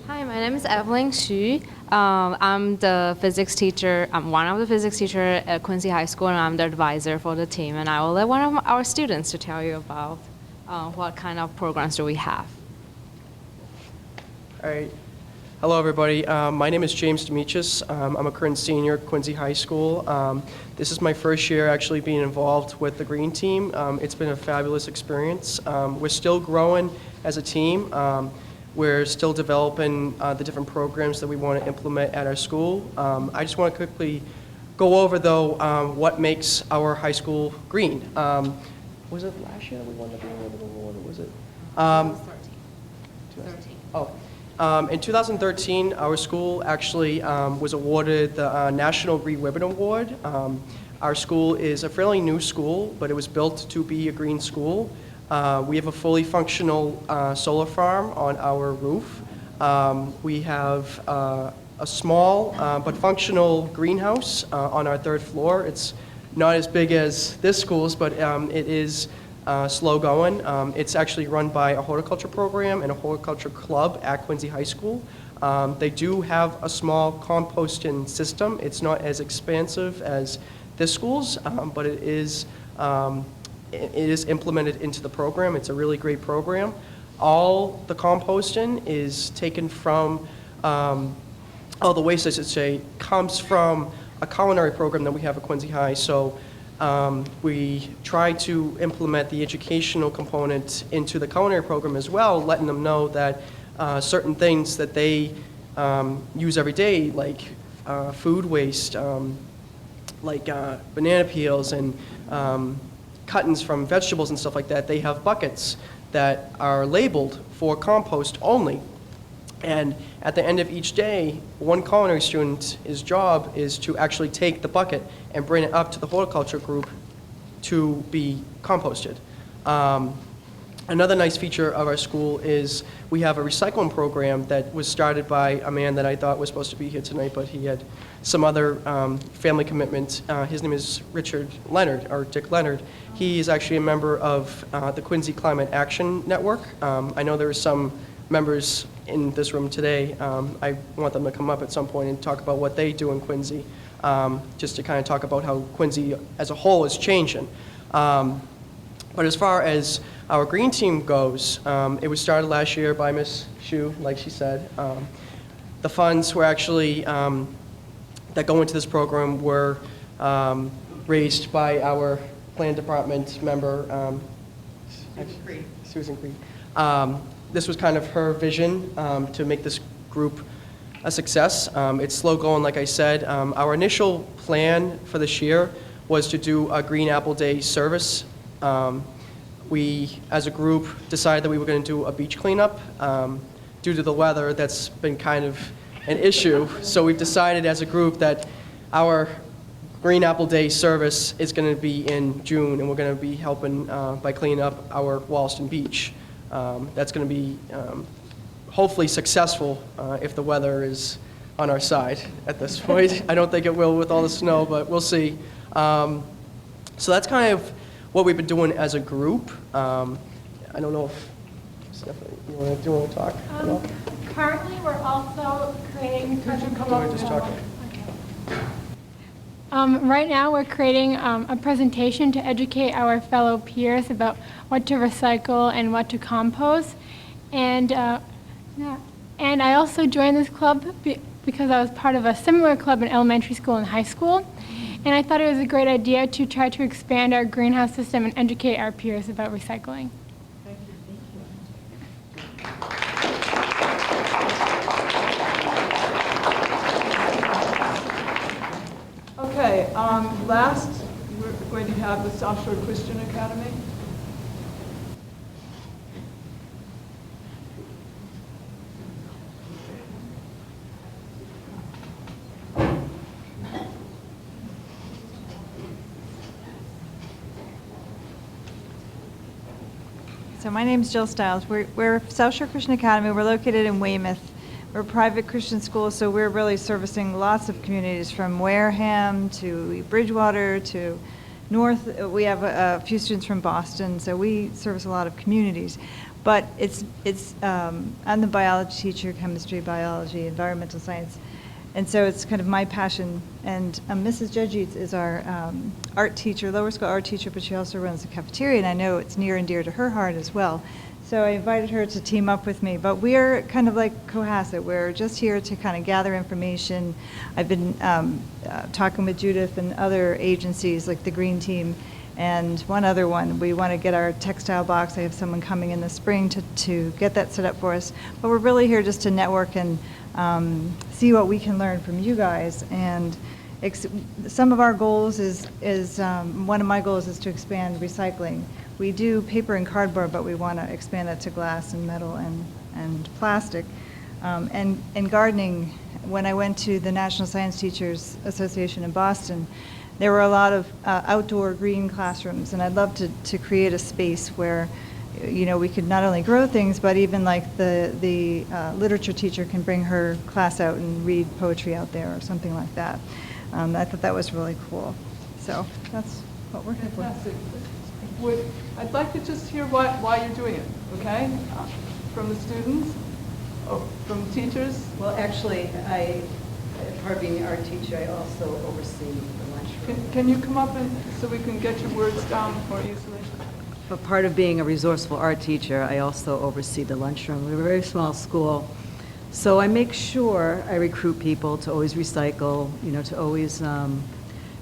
Hi, my name is Evelyn Xu. I'm the physics teacher. I'm one of the physics teachers at Quincy High School, and I'm the advisor for the team. And I will let one of our students to tell you about what kind of programs do we have. All right. Hello, everybody. My name is James Demetrius. I'm a current senior at Quincy High School. This is my first year actually being involved with the Green Team. It's been a fabulous experience. We're still growing as a team. We're still developing the different programs that we want to implement at our school. I just want to quickly go over, though, what makes our high school green. Was it last year we won the Green Ribbon Award, or was it? 13. Oh. In 2013, our school actually was awarded the National Green Ribbon Award. Our school is a fairly new school, but it was built to be a green school. We have a fully functional solar farm on our roof. We have a small but functional greenhouse on our 3rd floor. It's not as big as this school's, but it is slow going. It's actually run by a horticulture program and a horticulture club at Quincy High School. They do have a small composting system. It's not as expansive as this school's, but it is implemented into the program. It's a really great program. All the composting is taken from, all the waste, I should say, comes from a culinary program that we have at Quincy High. So we try to implement the educational component into the culinary program as well, letting them know that certain things that they use every day, like food waste, like banana peels and cuttings from vegetables and stuff like that, they have buckets that are labeled for compost only. And at the end of each day, one culinary student's job is to actually take the bucket and bring it up to the horticulture group to be composted. Another nice feature of our school is we have a recycling program that was started by a man that I thought was supposed to be here tonight, but he had some other family commitment. His name is Richard Leonard, or Dick Leonard. He is actually a member of the Quincy Climate Action Network. I know there are some members in this room today. I want them to come up at some point and talk about what they do in Quincy, just to kind of talk about how Quincy as a whole is changing. But as far as our green team goes, it was started last year by Ms. Shu, like she said. The funds were actually, that go into this program were raised by our plan department member, Susan Creed. This was kind of her vision to make this group a success. It's slow going, like I said. Our initial plan for this year was to do a Green Apple Day service. We, as a group, decided that we were going to do a beach cleanup. Due to the weather, that's been kind of an issue. So we've decided as a group that our Green Apple Day service is going to be in June, and we're going to be helping by cleaning up our Wollaston Beach. That's going to be hopefully successful if the weather is on our side at this point. I don't think it will with all the snow, but we'll see. So that's kind of what we've been doing as a group. I don't know if, Stephanie, do you want to talk? Currently, we're also creating. Right now, we're creating a presentation to educate our fellow peers about what to recycle and what to compost. And I also joined this club because I was part of a similar club in elementary school and high school. And I thought it was a great idea to try to expand our greenhouse system and educate our peers about recycling. Okay, last, we're going to have the South Shore Christian Academy. So my name is Jill Stiles. We're South Shore Christian Academy. We're located in Weymouth. We're a private Christian school, so we're really servicing lots of communities from Wareham to Bridgewater to North. We have a few students from Boston, so we service a lot of communities. But I'm the biology teacher, chemistry, biology, environmental science. And so it's kind of my passion. And Mrs. Judgeets is our art teacher, lower school art teacher, but she also runs the cafeteria, and I know it's near and dear to her heart as well. So I invited her to team up with me. But we're kind of like Cohasset. We're just here to kind of gather information. I've been talking with Judith and other agencies like the Green Team and one other one. We want to get our textile box. I have someone coming in the spring to get that set up for us. But we're really here just to network and see what we can learn from you guys. And some of our goals is one of my goals is to expand recycling. We do paper and cardboard, but we want to expand that to glass and metal and plastic. And gardening, when I went to the National Science Teachers Association in Boston, there were a lot of outdoor green classrooms, and I'd love to create a space where, you know, we could not only grow things, but even like the literature teacher can bring her class out and read poetry out there or something like that. I thought that was really cool. So that's what we're here for. Fantastic. I'd like to just hear why you're doing it, okay? From the students, from the teachers? Well, actually, part of being an art teacher, I also oversee the lunchroom. Can you come up so we can get your words down more easily? But part of being a resourceful art teacher, I also oversee the lunchroom. We're a very small school, so I make sure I recruit people to always recycle, you know, to always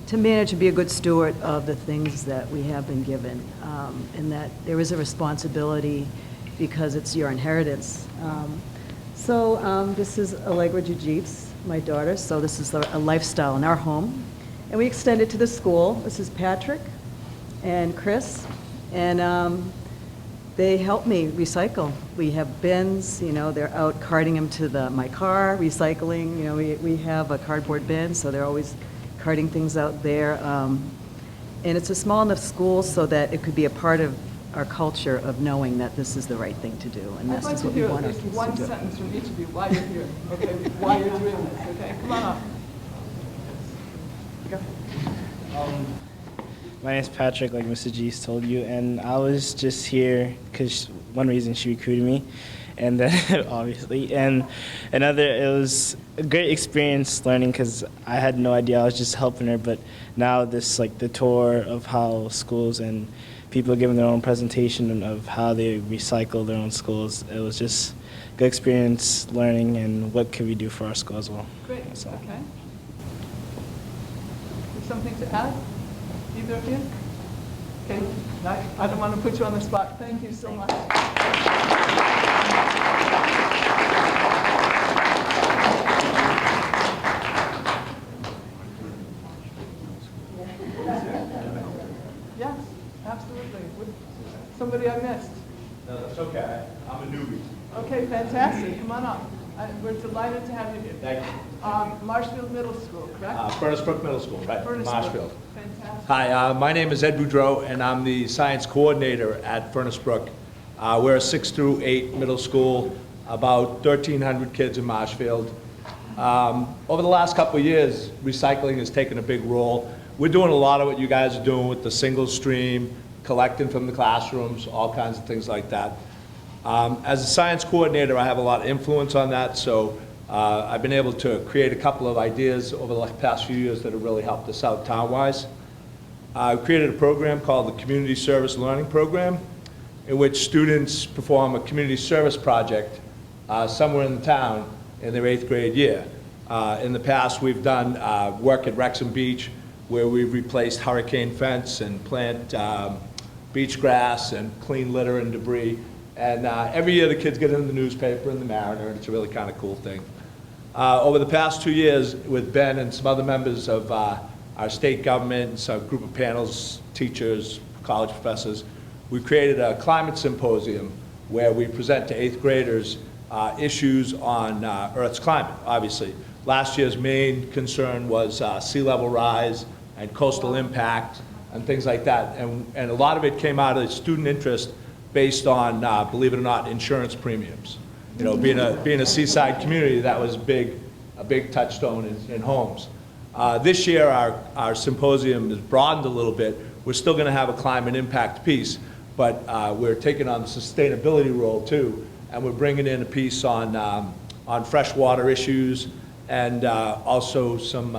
to manage and be a good steward of the things that we have been given, and that there is a responsibility because it's your inheritance. So this is Allegra Jiu-Jitsu, my daughter, so this is a lifestyle in our home. And we extend it to the school. This is Patrick and Chris, and they help me recycle. We have bins, you know, they're out carting them to my car, recycling. You know, we have a cardboard bin, so they're always carting things out there. And it's a small enough school so that it could be a part of our culture of knowing that this is the right thing to do, and this is what we want our kids to do. I'd like to hear at least one sentence from each of you why you're here, okay? Why you're doing this, okay? Come on up. My name's Patrick, like Mr. G's told you, and I was just here because one reason she recruited me, and then obviously, and another, it was a great experience learning because I had no idea, I was just helping her, but now this, like the tour of how schools and people giving their own presentation of how they recycle their own schools, it was just a good experience learning and what can we do for our school as well. Great, okay. Something to add? Either of you? Okay, I don't want to put you on the spot. Thank you so much. Yes, absolutely. Somebody I missed? No, that's okay. I'm a newbie. Okay, fantastic. Come on up. We're delighted to have you here. Thank you. Marshfield Middle School, correct? Furnace Brook Middle School, right? Furnace Marshfield. Brook. Fantastic. Hi, my name is Ed Boudreau, and I'm the science coordinator at Furnace Brook. We're a 6 through 8 middle school, about 1,300 kids in Marshfield. Over the last couple of years, recycling has taken a big role. We're doing a lot of what you guys are doing with the single stream, collecting from the classrooms, all kinds of things like that. As a science coordinator, I have a lot of influence on that, so I've been able to create a couple of ideas over the past few years that have really helped us out town-wise. I created a program called the Community Service Learning Program, in which students perform a community service project somewhere in the town in their 8th grade year. In the past, we've done work at Wrexham Beach, where we've replaced hurricane fence and plant beach grass and clean litter and debris. And every year the kids get in the newspaper and the Mariner, and it's a really kind of cool thing. Over the past 2 years, with Ben and some other members of our state government, and some group of panels, teachers, college professors, we created a climate symposium where we present to 8th graders issues on Earth's climate, obviously. Last year's main concern was sea level rise and coastal impact and things like that. And a lot of it came out of student interest based on, believe it or not, insurance premiums. You know, being a seaside community, that was a big touchstone in homes. This year, our symposium has broadened a little bit. We're still going to have a climate impact piece, but we're taking on the sustainability role too, and we're bringing in a piece on freshwater issues and also some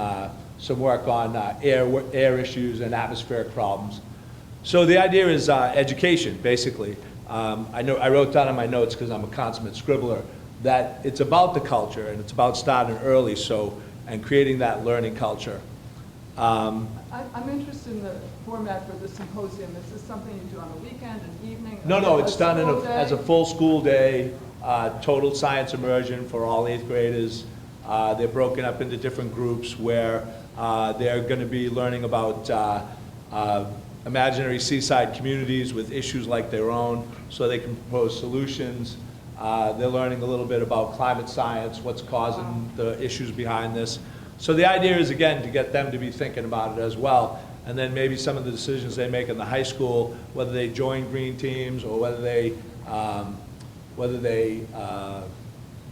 work on air issues and atmospheric problems. So the idea is education, basically. I wrote down in my notes, because I'm a consummate scribbler, that it's about the culture and it's about starting early, and creating that learning culture. I'm interested in the format for the symposium. Is this something you do on a weekend, an evening? No, it's done as a day? full school day, total science immersion for all 8th graders. They're broken up into different groups where they're going to be learning about imaginary seaside communities with issues like their own, so they can propose solutions. They're learning a little bit about climate science, what's causing the issues behind this. So the idea is, again, to get them to be thinking about it as well, and then maybe some of the decisions they make in the high school, whether they join green teams or whether they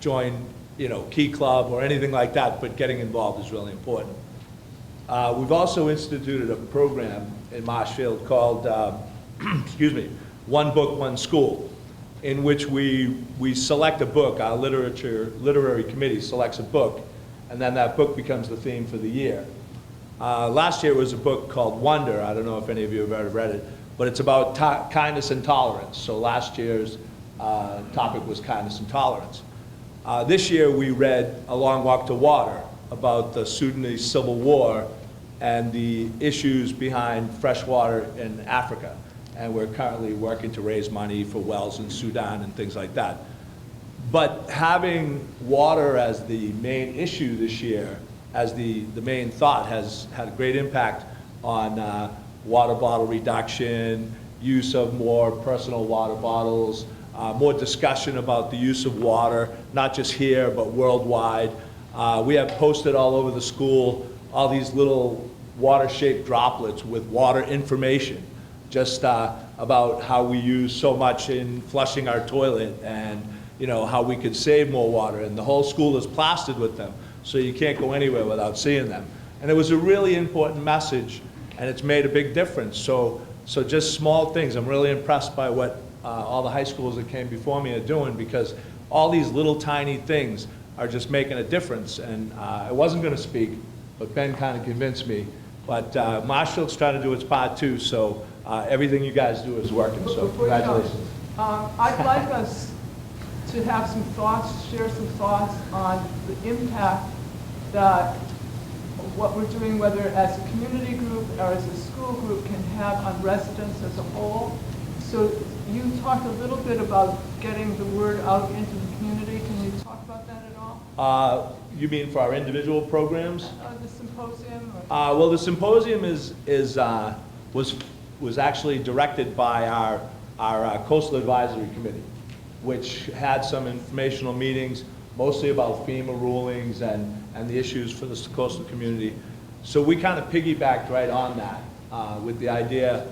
join, Key Club or anything like that, but getting involved is really important. We've also instituted a program in Marshfield called, excuse me, One Book, One School, in which we select a book. Our literary committee selects a book, and then that book becomes the theme for the year. Last year was a book called Wonder. I don't know if any of you have ever read it, but it's about kindness and tolerance. So last year's topic was kindness and tolerance. This year we read A Long Walk to Water, about the Sudanese Civil War and the issues behind fresh water in Africa. And we're currently working to raise money for wells in Sudan and things like that. But having water as the main issue this year, as the main thought, has had a great impact on water bottle reduction, use of more personal water bottles, more discussion about the use of water, not just here, but worldwide. We have posted all over the school all these little water-shaped droplets with water information, just about how we use so much in flushing our toilet, and how we could save more water. And the whole school is plastered with them, so you can't go anywhere without seeing them. And it was a really important message, and it's made a big difference. So just small things. I'm really impressed by what all the high schools that came before me are doing, because all these little tiny things are just making a difference. And I wasn't going to speak, but Ben kind of convinced me. But Marshfield's trying to do its part too, so everything you guys do is working, so congratulations. I'd like us to have some thoughts, share some thoughts on the impact that what we're doing, whether as a community group or as a school group, can have on residents as a whole. So you talked a little bit about getting the word out into the community. Can you talk about that at all? You mean for our individual programs? The symposium? Well, the symposium was actually directed by our Coastal Advisory Committee, which had some informational meetings, mostly about FEMA rulings and the issues for the coastal community. So we kind of piggybacked right on that with the idea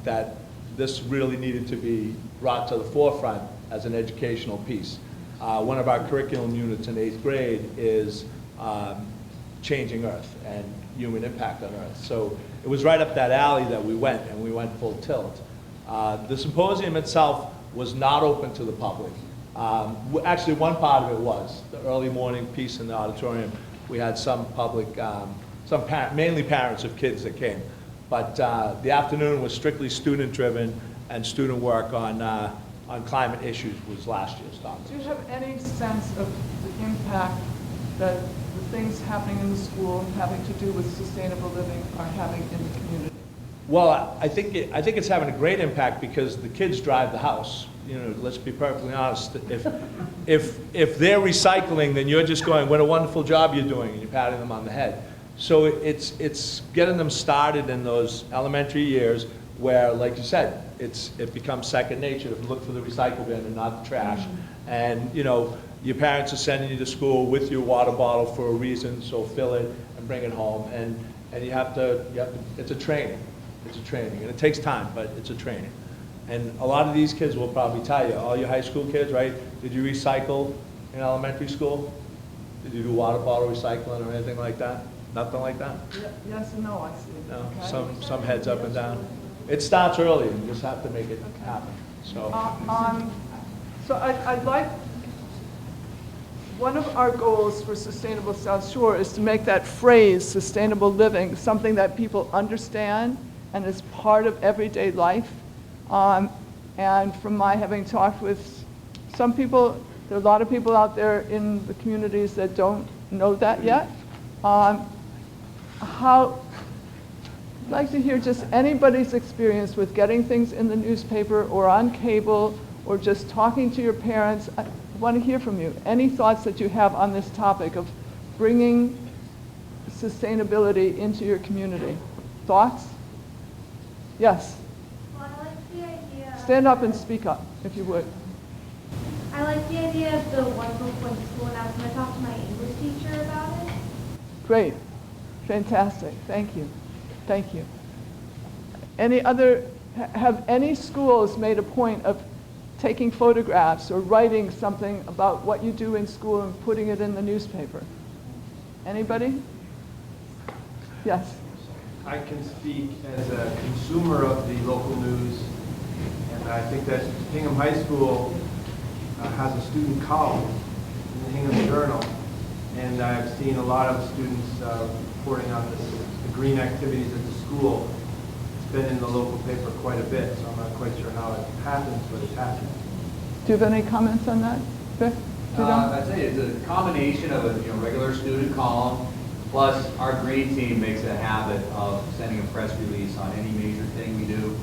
that this really needed to be brought to the forefront as an educational piece. One of our curriculum units in 8th grade is changing Earth and human impact on Earth. So it was right up that alley that we went, and we went full tilt. The symposium itself was not open to the public. Actually, one part of it was. The early morning piece in the auditorium, we had some public, mainly parents of kids that came. But the afternoon was strictly student-driven, and student work on climate issues was last year's topic. Do you have any sense of the impact that the things happening in the school having to do with sustainable living are having in the community? Well, I think it's having a great impact because the kids drive the house. Let's be perfectly honest. If they're recycling, then you're just going, "What a wonderful job you're doing," and you're patting them on the head. So it's getting them started in those elementary years where, like you said, it becomes second nature to look for the recycle bin and not the trash. And your parents are sending you to school with your water bottle for a reason, so fill it and bring it home. And you have to. It's a training. It's a training, and it takes time, but it's a training. And a lot of these kids will probably tell you, all your high school kids, right? Did you recycle in elementary school? Did you do water bottle recycling or anything like that? Nothing like that? Yes and no, I see. No, Okay. some heads up and down. It starts early, and you just have to make it happen. So. So I'd like, one of our goals for Sustainable South Shore is to make that phrase, sustainable living, something that people understand and is part of everyday life. And from my having talked with some people, there are a lot of people out there in the communities that don't know that yet. I'd like to hear just anybody's experience with getting things in the newspaper or on cable or just talking to your parents. I want to hear from you. Any thoughts that you have on this topic of bringing sustainability into your community? Thoughts? Yes. Well, I like the idea. Stand up and speak up, if you would. I like the idea of the one book, one school, and I was going to talk to my English teacher about it. Great. Fantastic. Thank you. Thank you. Have any schools made a point of taking photographs or writing something about what you do in school and putting it in the newspaper? Anybody? Yes. I can speak as a consumer of the local news, and I think that Hingham High School has a student column in the Hingham Journal, and I've seen a lot of students reporting on the green activities at the school. It's been in the local paper quite a bit, so I'm not quite sure how it happens, but it's happening. Do you have any comments on that, Vic? I'd say it's a combination of a regular student column, plus our green team makes a habit of sending a press release on any major thing we do,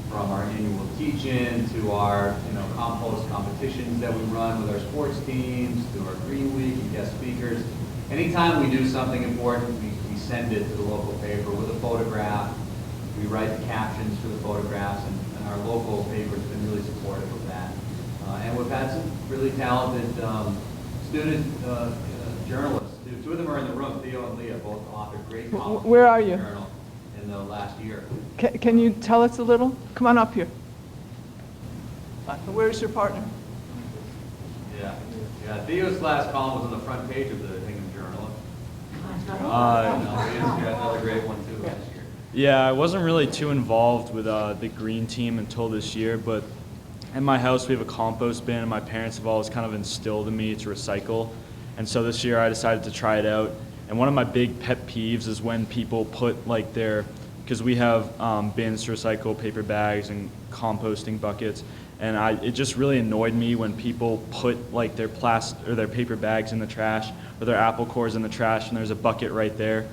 from our annual teach-in to our compost competitions that we run with our sports teams, to our Green Week and guest speakers. Anytime we do something important, we send it to the local paper with a photograph. We write the captions for the photographs, and our local paper has been really supportive of that. And we've had some really talented student journalists. Two of them are in the room. Theo and Leah both authored great columns. Where are you? In the Journal in the last year. Can you tell us a little? Come on up here. Where's your partner? Yeah. Theo's last column was on the front page of the Hingham Journal. Leah's got another great one too last year. Yeah, I wasn't really too involved with the green team until this year, but in my house we have a compost bin, and my parents have always kind of instilled in me to recycle. And so this year I decided to try it out. And one of my big pet peeves is when people put because we have bins to recycle paper bags and composting buckets, and it just really annoyed me when people put their their paper bags in the trash or their apple cores in the trash, and there's a bucket right there.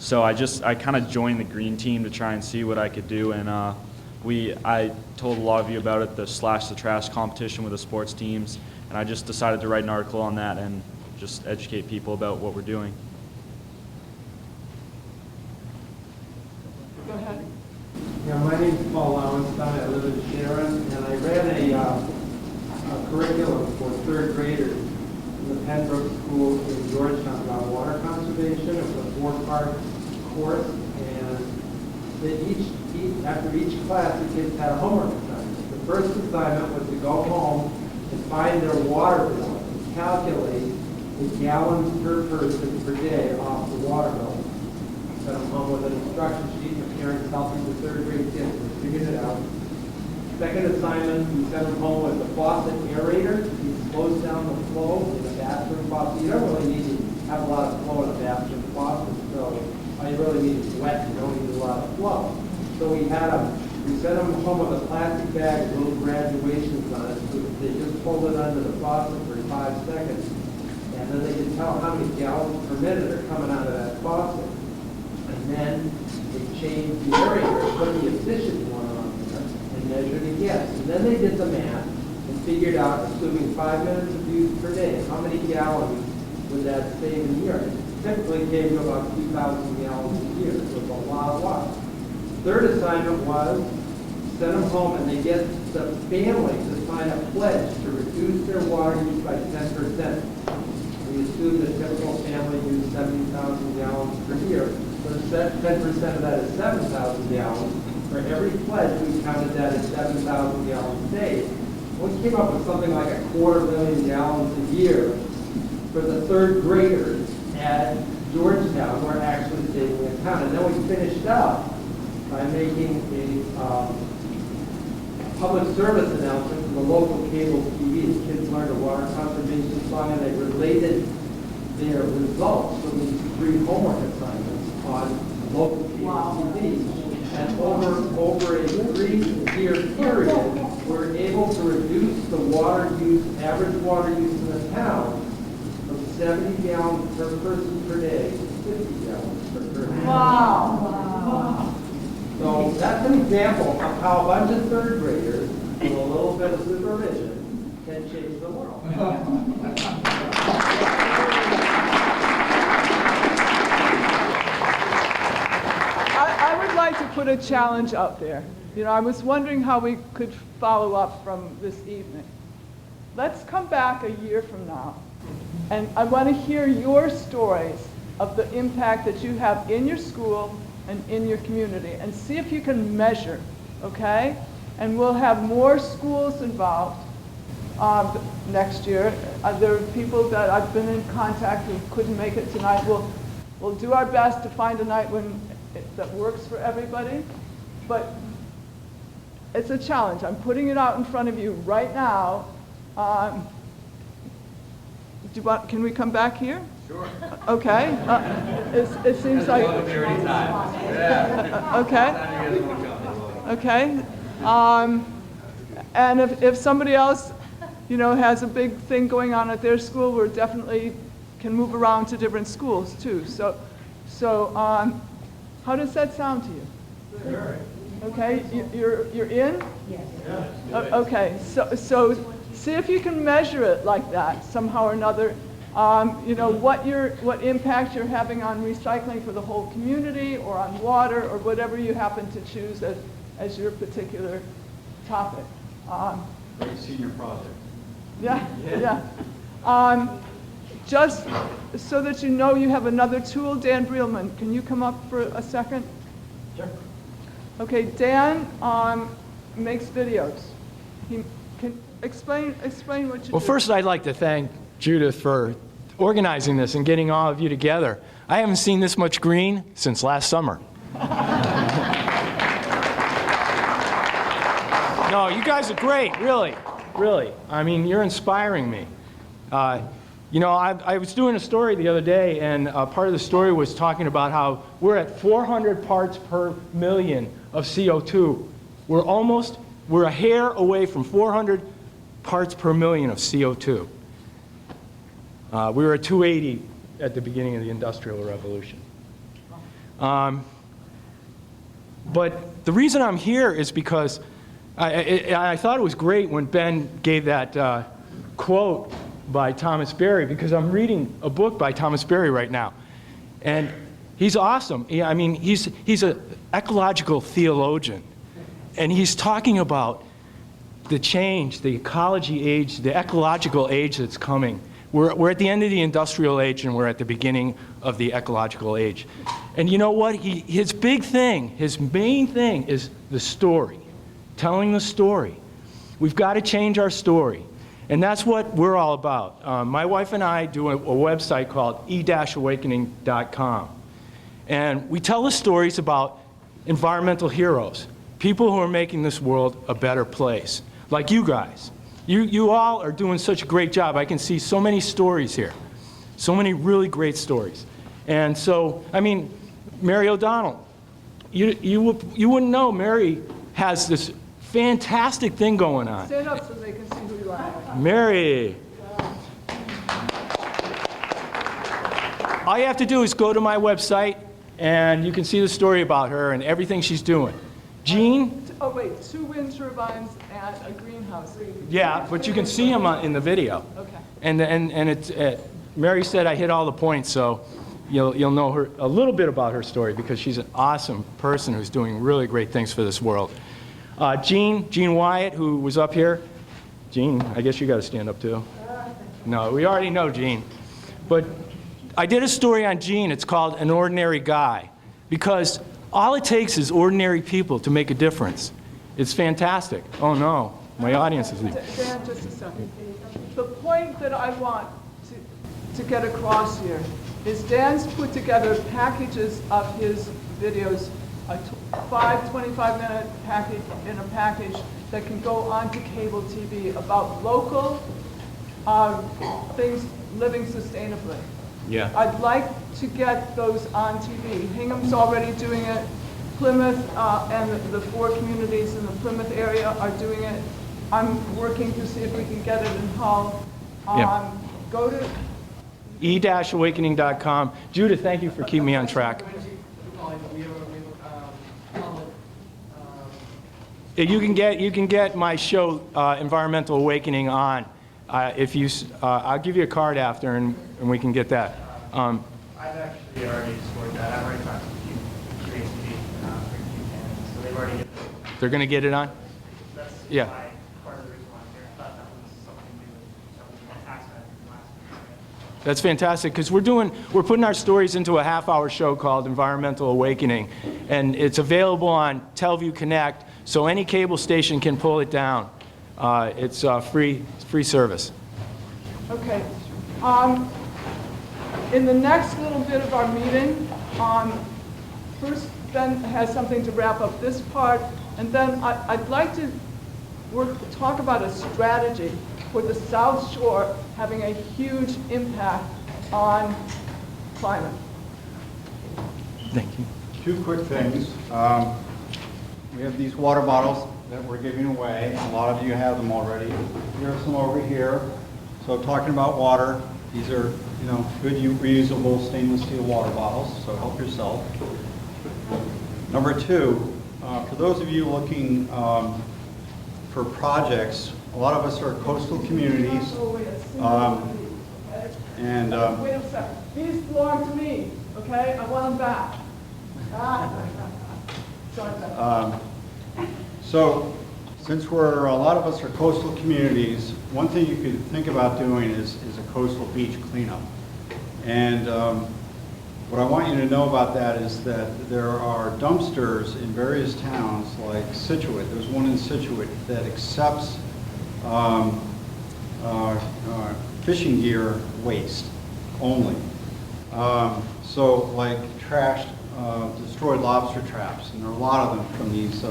So I kind of joined the green team to try and see what I could do, and I told a lot of you about it, the Slash the Trash competition with the sports teams, and I just decided to write an article on that and just educate people about what we're doing. Go ahead. Yeah, my name's Paul Lowenstein. I live in Sharon, and I ran a curriculum for third graders in the Pembroke School in Georgetown about water conservation. It was a 4-part course, and after each class, the kids had a homework assignment. The first assignment was to go home and find their water bill and calculate the gallons per person per day off the water bill. Sent them home with an instruction sheet, and the parents helping the third grade kids. We figured it out. Second assignment, we sent them home with the faucet aerator. It slows down the flow in the bathroom faucet. You don't really need to have a lot of flow in a bathroom faucet, so all you really need is wet. You don't need a lot of flow. So we sent them home with a plastic bag with little graduations on it. So they just pulled it under the faucet for 5 seconds, and then they could tell how many gallons per minute are coming out of that faucet. And then they changed the aerator, put the efficient one on there, and measured again. And then they did the math and figured out, assuming 5 minutes of use per day, how many gallons would that save in a year? It typically came to about 2,000 gallons a year, so it's a lot of water. Third assignment was send them home and they get the family to sign a pledge to reduce their water use by 10%. We assume the typical family uses 70,000 gallons per year. So 10% of that is 7,000 gallons. For every pledge, we counted that as 7,000 gallons saved. We came up with something like 250,000 gallons a year for the third graders at Georgetown. We're actually saving a ton. And then we finished up by making a public service announcement to the local cable TV. The kids learned a water conservation song, and they related their results from these 3 homework assignments on local cable TV. And over a 3-year period, able to reduce the water use, average water use in the town from 70 gallons per person per day to 50 gallons per person. Wow. So that's an example of how a bunch of third graders with a little bit of supervision can change the world. I would like to put a challenge out there. You know, I was wondering how we could follow up from this evening. Let's come back a year from now, and I want to hear your stories of the impact that you have in your school and in your community, and see if you can measure, okay? And we'll have more schools involved next year. There are people that I've been in contact who couldn't make it tonight. We'll do our best to find a night that works for everybody, but it's a challenge. I'm putting it out in front of you right now. Can we come back here? Sure. Okay. It seems like. Okay. Okay. And if somebody else, has a big thing going on at their school, we're definitely can move around to different schools too. So how does that sound to you? Sure. Okay. You're in? Yes. Okay. So see if you can measure it like that somehow or another. What impact you're having on recycling for the whole community, or on water, or whatever you happen to choose as your particular topic. Great senior project. Yeah. Just so that you know you have another tool, Dan Brielman, can you come up for a second? Sure. Okay, Dan makes videos. He can explain what you do. Well, first I'd like to thank Judith for organizing this and getting all of you together. I haven't seen this much green since last summer. No, you guys are great, really. I mean, you're inspiring me. I was doing a story the other day, and part of the story was talking about how we're at 400 parts per million of CO2. We're a hair away from 400 parts per million of CO2. We were at 280 at the beginning of the Industrial Revolution. But the reason I'm here is because I thought it was great when Ben gave that quote by Thomas Berry, because I'm reading a book by Thomas Berry right now. And he's awesome. I mean, he's an ecological theologian. And he's talking about the change, the ecology age, the ecological age that's coming. We're at the end of the industrial age, and we're at the beginning of the ecological age. And you know what? His main thing is the story, telling the story. We've got to change our story. And that's what we're all about. My wife and I do a website called e-awakening.com. And we tell the stories about environmental heroes, people who are making this world a better place, like you guys. You all are doing such a great job. I can see so many stories here, so many really great stories. And so, I mean, Mary O'Donnell, you wouldn't know Mary has this fantastic thing going on. Stand up so they can see who you are. Mary. All you have to do is go to my website, and you can see the story about her and everything she's doing. Jean? Oh, wait, 2 wind turbines and a greenhouse. Yeah, but you can see them in the video. Okay. And it's Mary said I hit all the points, so you'll know her a little bit about her story, because she's an awesome person who's doing really great things for this world. Jean Wyatt, who was up here. Jean, I guess you got to stand up too. No, we already know Jean. But I did a story on Jean. It's called An Ordinary Guy, because all it takes is ordinary people to make a difference. It's fantastic. Oh no, my audience is leaving. Dan, just a second. The point that I want to get across here is Dan's put together packages of his videos, a 25-minute package in a package that can go onto cable TV about local things living sustainably. Yeah. I'd like to get those on TV. Hingham's already doing it. Plymouth and the 4 communities in the Plymouth area are doing it. I'm working to see if we can get it in Hull. Yeah. Go to e-awakening.com. Judith, thank you for keeping me on track. You can get my show, Environmental Awakening, on. If you, I'll give you a card after, and we can get that. I've actually already scored that. I've already talked to the creative team for Q10, so they've already get it. They're going to get it on? That's Yeah. part of the reason why I'm here. I thought that was something new with tax map from last year. That's fantastic, because we're putting our stories into a half-hour show called Environmental Awakening, and it's available on Teleview Connect, so any cable station can pull it down. It's free service. Okay. In the next little bit of our meeting, first Ben has something to wrap up this part, and then I'd like to talk about a strategy for the South Shore having a huge impact on climate. Thank you. Two quick things. We have these water bottles that we're giving away. A lot of you have them already. Here's some over here. So talking about water, these are, good reusable stainless steel water bottles, so help yourself. Number two, for those of you looking for projects, a lot of us are coastal communities. Wait a second. These belong to me, okay? I want them back. Sorry. So, since a lot of us are coastal communities, one thing you could think about doing is a coastal beach cleanup. And what I want you to know about that is that there are dumpsters in various towns like Scituate. There's one in Scituate that accepts fishing gear waste only. So like trashed, destroyed lobster traps, and there are a lot of them from these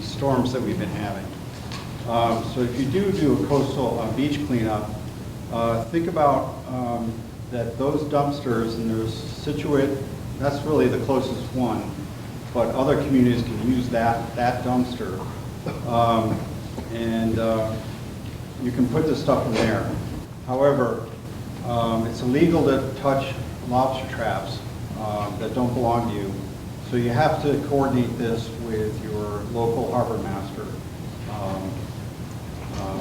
storms that we've been having. So if you do a coastal beach cleanup, think about that those dumpsters, and there's Scituate, that's really the closest one, but other communities can use that dumpster. And you can put this stuff in there. However, it's illegal to touch lobster traps that don't belong to you. So you have to coordinate this with your local harbor master.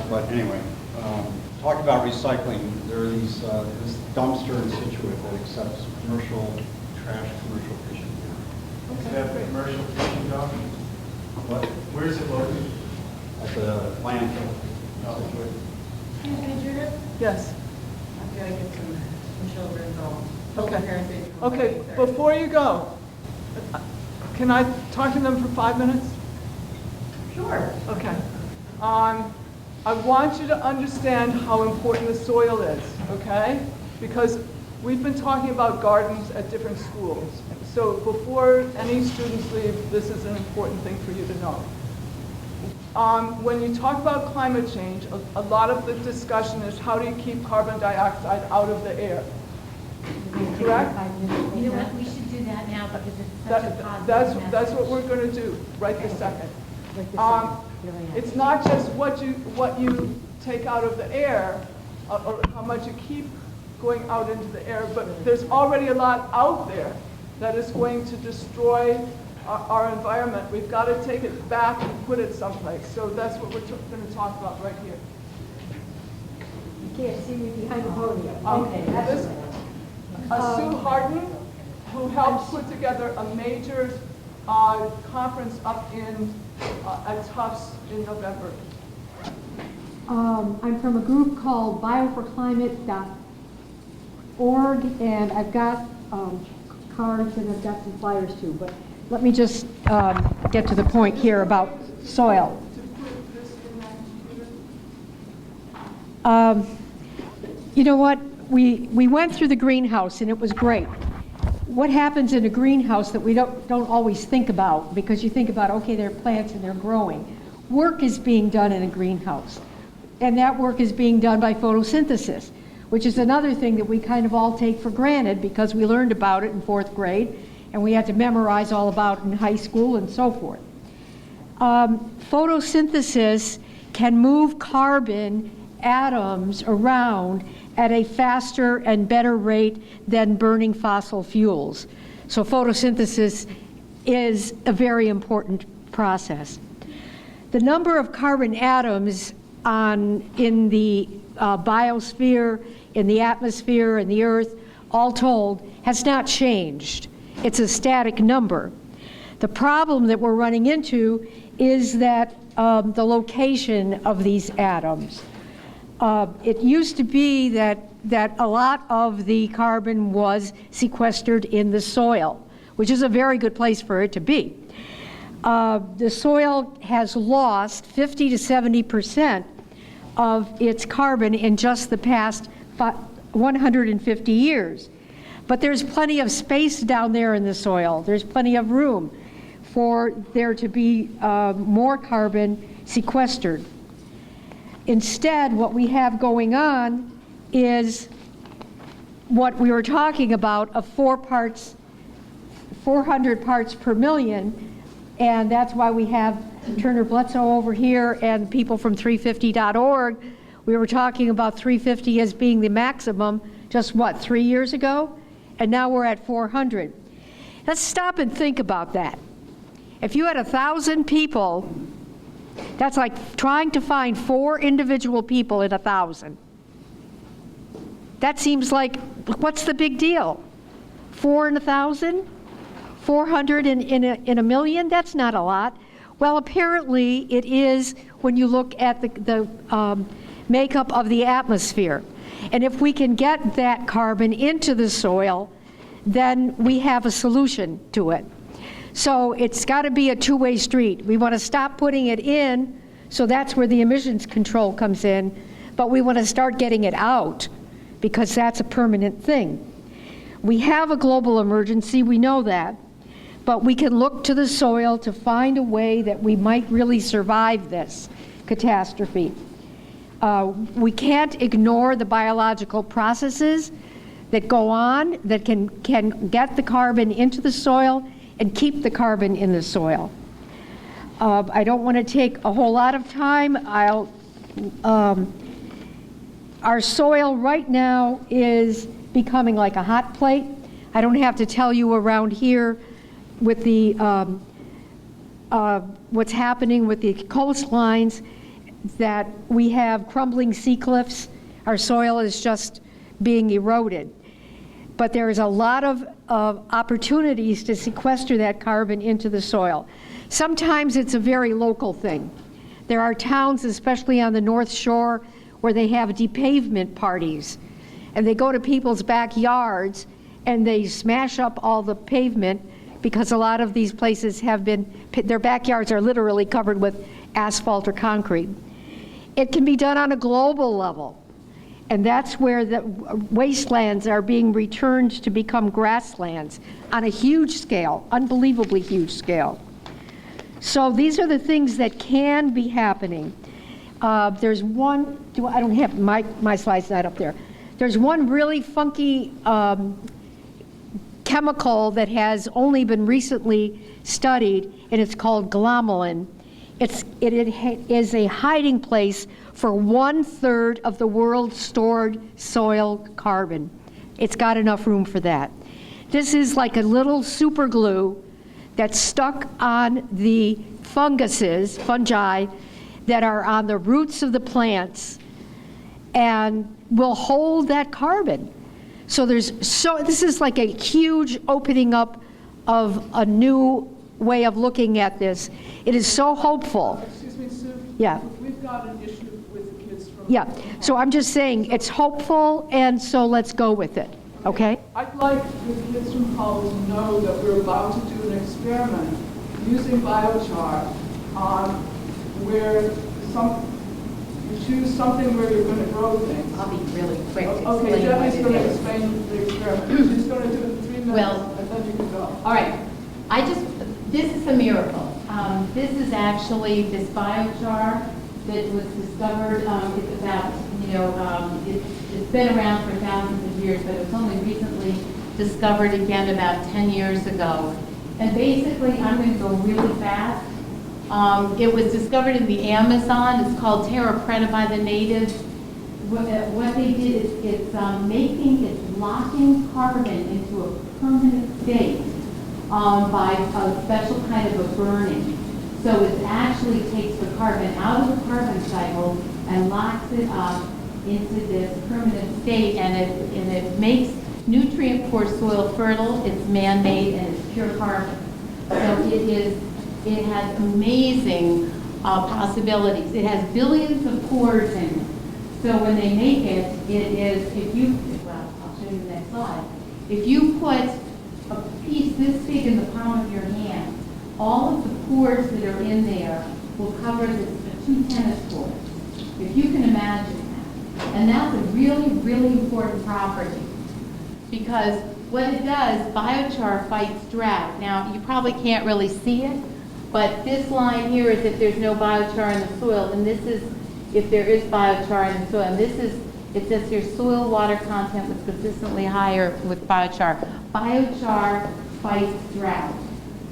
But anyway, talk about recycling. There are these this dumpster in Scituate that accepts commercial trash, commercial fishing gear. Is that a commercial fishing dock? What? Where is it located? At the landfill. Scituate. Yes. I've got to get some children involved. Okay. Okay, before you go, can I talk to them for 5 minutes? Sure. Okay. I want you to understand how important the soil is, okay? Because we've been talking about gardens at different schools. So before any students leave, this is an important thing for you to know. When you talk about climate change, a lot of the discussion is how do you keep carbon dioxide out of the air? Correct? You know what, we should do that now because it's such a positive That's what we're going to do right this second. It's not just what you take out of the air or how much you keep going out into the air, but there's already a lot out there that is going to destroy our environment. We've got to take it back and put it someplace. So that's what we're going to talk about right here. You can't see me behind the podium. Okay, that's Sue Harden, who helped put together a major conference up at Tufts in November. I'm from a group called bioforclimate.org, and I've got cards and I've got some flyers too, but let me just get to the point here about soil. You know what? We went through the greenhouse and it was great. What happens in a greenhouse that we don't always think about, because you think about, okay, there are plants and they're growing. Work is being done in a greenhouse, and that work is being done by photosynthesis, which is another thing that we kind of all take for granted because we learned about it in 4th grade and we had to memorize all about it in high school and so forth. Photosynthesis can move carbon atoms around at a faster and better rate than burning fossil fuels. So photosynthesis is a very important process. The number of carbon atoms in the biosphere, in the atmosphere, in the earth, all told, has not changed. It's a static number. The problem that we're running into is that the location of these atoms. It used to be that a lot of the carbon was sequestered in the soil, which is a very good place for it to be. The soil has lost 50 to 70% of its carbon in just the past 150 years. But there's plenty of space down there in the soil. There's plenty of room for there to be more carbon sequestered. Instead, what we have going on is what we were talking about of 400 parts per million, and that's why we have Turner Bledsoe over here and people from 350.org. We were talking about 350 as being the maximum just, 3 years ago? And now we're at 400. Let's stop and think about that. If you had 1,000 people, that's like trying to find 4 individual people in 1,000. That seems like, what's the big deal? 4 in 1,000? 400 in a million? That's not a lot. Well, apparently it is when you look at the makeup of the atmosphere. And if we can get that carbon into the soil, then we have a solution to it. So it's got to be a two-way street. We want to stop putting it in, so that's where the emissions control comes in, but we want to start getting it out, because that's a permanent thing. We have a global emergency, we know that, but we can look to the soil to find a way that we might really survive this catastrophe. We can't ignore the biological processes that go on that can get the carbon into the soil and keep the carbon in the soil. I don't want to take a whole lot of time. Our soil right now is becoming like a hot plate. I don't have to tell you around here with the what's happening with the coastlines, that we have crumbling sea cliffs. Our soil is just being eroded. But there is a lot of opportunities to sequester that carbon into the soil. Sometimes it's a very local thing. There are towns, especially on the North Shore, where they have depavement parties. And they go to people's backyards and they smash up all the pavement, because a lot of these places have been, their backyards are literally covered with asphalt or concrete. It can be done on a global level. And that's where the wastelands are being returned to become grasslands on a huge scale, unbelievably huge scale. So these are the things that can be happening. There's one, I don't have, my slide's not up there. There's one really funky chemical that has only been recently studied, and it's called glomalin. It is a hiding place for 1/3 of the world's stored soil carbon. It's got enough room for that. This is like a little super glue that's stuck on the fungi that are on the roots of the plants, and will hold that carbon. So this is like a huge opening up of a new way of looking at this. It is so hopeful. Excuse me, Sue? Yeah. We've got an issue with the kids from... Yeah, so I'm just saying, it's hopeful, and so let's go with it, okay? I'd like the kids from college to know that we're about to do an experiment using biochar where you choose something where you're going to grow things. I'll be really quick. Okay, Debbie's going to explain the experiment. She's going to do it in 3 minutes, Well, and then you can go. All right. This is a miracle. This is actually this biochar that was discovered. It's about, it's been around for thousands of years, but it was only recently discovered again about 10 years ago. And basically, I'm going to go really fast. It was discovered in the Amazon. It's called Terra preta by the natives. What they did is it's locking carbon into a permanent state by a special kind of a burning. So it actually takes the carbon out of the carbon cycle and locks it up into this permanent state, and it makes nutrient-poor soil fertile. It's man-made and it's pure carbon. So it has amazing possibilities. It has billions of pores in it. So when they make it, well, I'll show you the next slide. If you put a piece this big in the palm of your hand, all of the pores that are in there will cover the 2 tennis courts, if you can imagine that. And that's a really, really important property, because what it does, biochar fights drought. Now, you probably can't really see it, but this line here is if there's no biochar in the soil, and this is if there is biochar in the soil. And this is, it says here, soil water content was consistently higher with biochar. Biochar fights drought.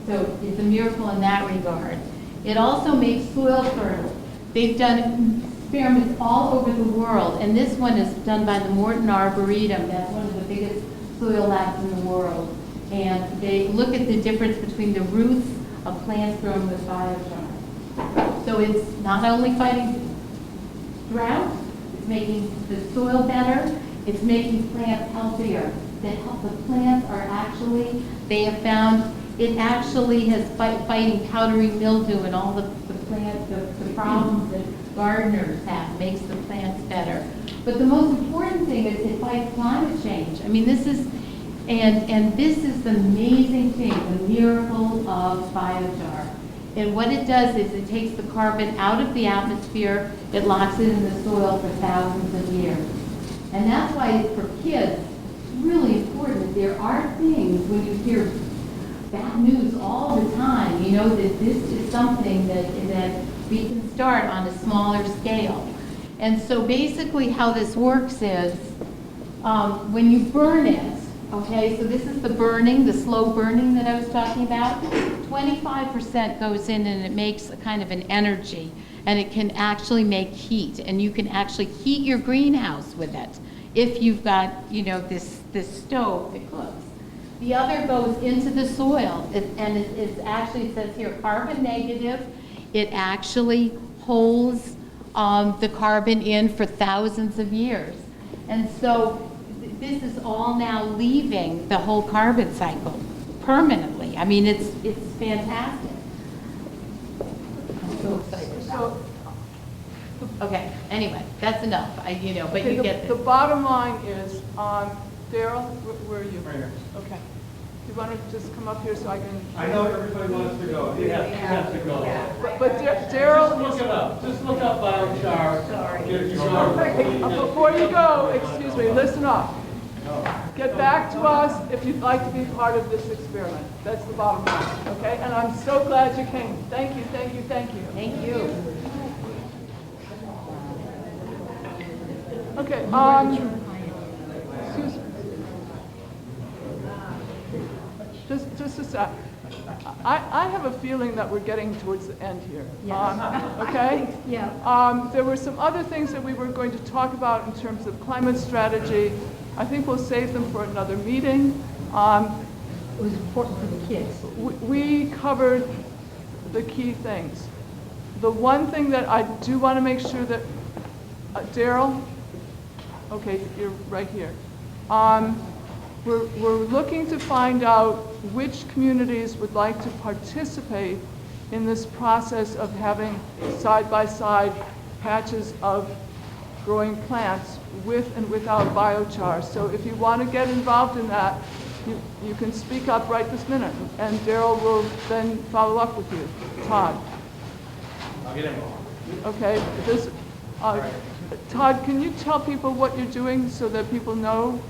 So it's a miracle in that regard. It also makes soil fertile. They've done experiments all over the world, and this one is done by the Morton Arboretum. That's one of the biggest soil labs in the world. And they look at the difference between the roots of plants grown with biochar. So it's not only fighting drought, it's making the soil better, it's making plants healthier. The plants are actually, they have found, it actually has fighting powdery mildew and all the problems that gardeners have, makes the plants better. But the most important thing is it fights climate change. I mean, this is, and this is the amazing thing, the miracle of biochar. And what it does is it takes the carbon out of the atmosphere, it locks it in the soil for thousands of years. And that's why for kids, it's really important. There are things when you hear bad news all the time, you know that this is something that we can start on a smaller scale. And so basically how this works is when you burn it, okay, so this is the burning, the slow burning that I was talking about. 25% goes in and it makes a kind of an energy, and it can actually make heat, and you can actually heat your greenhouse with it if you've got, you know, this stove that cooks. The other goes into the soil, and it's actually, it says here, carbon negative. It actually holds the carbon in for thousands of years. And so this is all now leaving the whole carbon cycle permanently. I mean, it's fantastic. I'm so excited about it. Okay, anyway, that's enough. But you get The bottom line is, Daryl, where are you? Right here. Okay. You want to just come up here so I can... I know everybody wants to go. You have to go. But Daryl... Just look it up. Just look up biochar. Sorry. Before you go, excuse me, listen up. Get back to us if you'd like to be part of this experiment. That's the bottom line, okay? And I'm so glad you came. Thank you, thank you, thank you. Thank you. Okay, excuse me. Just a sec. I have a feeling that we're getting towards the end here. Okay? Yeah. There were some other things that we were going to talk about in terms of climate strategy. I think we'll save them for another meeting. It was important for the kids. We covered the key things. The one thing that I do want to make sure that, Daryl, okay, you're right here. We're looking to find out which communities would like to participate in this process of having side-by-side patches of growing plants with and without biochar. So if you want to get involved in that, you can speak up right this minute, and Daryl will then follow up with you. Todd. I'll get involved. Okay. Todd, can you tell people what you're doing so that people know?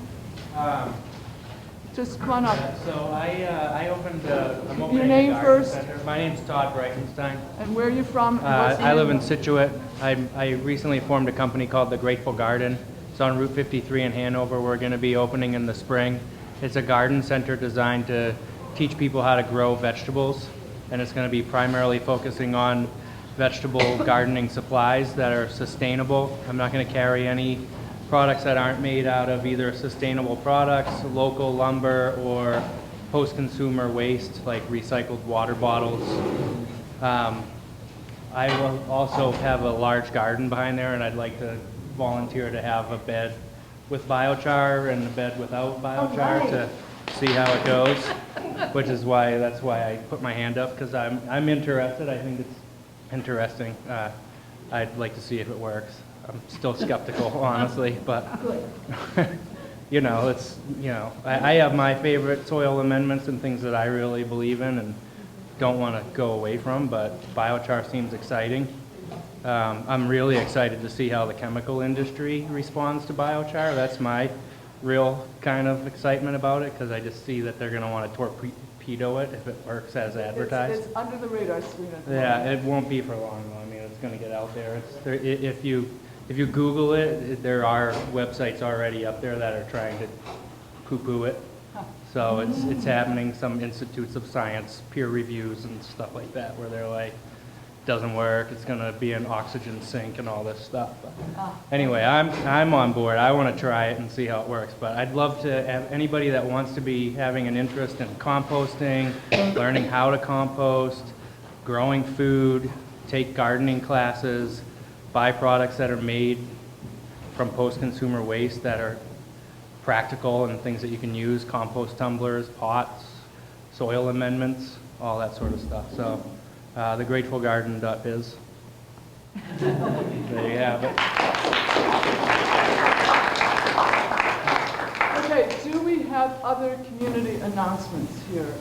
Just come on up. So I'm opening Your name a garden first. center. My name's Todd Breitenstein. And where are you from? I live in Scituate. I recently formed a company called The Grateful Garden. It's on Route 53 in Hanover. We're going to be opening in the spring. It's a garden center designed to teach people how to grow vegetables. and it's going to be primarily focusing on vegetable gardening supplies that are sustainable. I'm not going to carry any products that aren't made out of either sustainable products, local lumber, or post-consumer waste like recycled water bottles. I will also have a large garden behind there, and I'd like to volunteer to have a bed with biochar and a bed without biochar to see how it goes, which is why, that's why I put my hand up, because I'm interested. I think it's interesting. I'd like to see if it works. I'm still skeptical, honestly, but you know, it's, you know, I have my favorite soil amendments and things that I really believe in and don't want to go away from, but biochar seems exciting. I'm really excited to see how the chemical industry responds to biochar. That's my real kind of excitement about it, because I just see that they're going to want to torpedo it if it works as advertised. It's under the radar screen. Yeah, it won't be for long, though. I mean, it's going to get out there. If you Google it, there are websites already up there that are trying to poo-poo it. So it's happening. Some institutes of science, peer reviews and stuff like that, where they're like, doesn't work, it's going to be an oxygen sink and all this stuff. But anyway, I'm on board. I want to try it and see how it works. But I'd love to have anybody that wants to be having an interest in composting, learning how to compost, growing food, take gardening classes, buy products that are made from post-consumer waste that are practical and things that you can use, compost tumblers, pots, soil amendments, all that sort of stuff. So thegratefulgarden.biz. There you have it. Okay, do we have other community announcements here?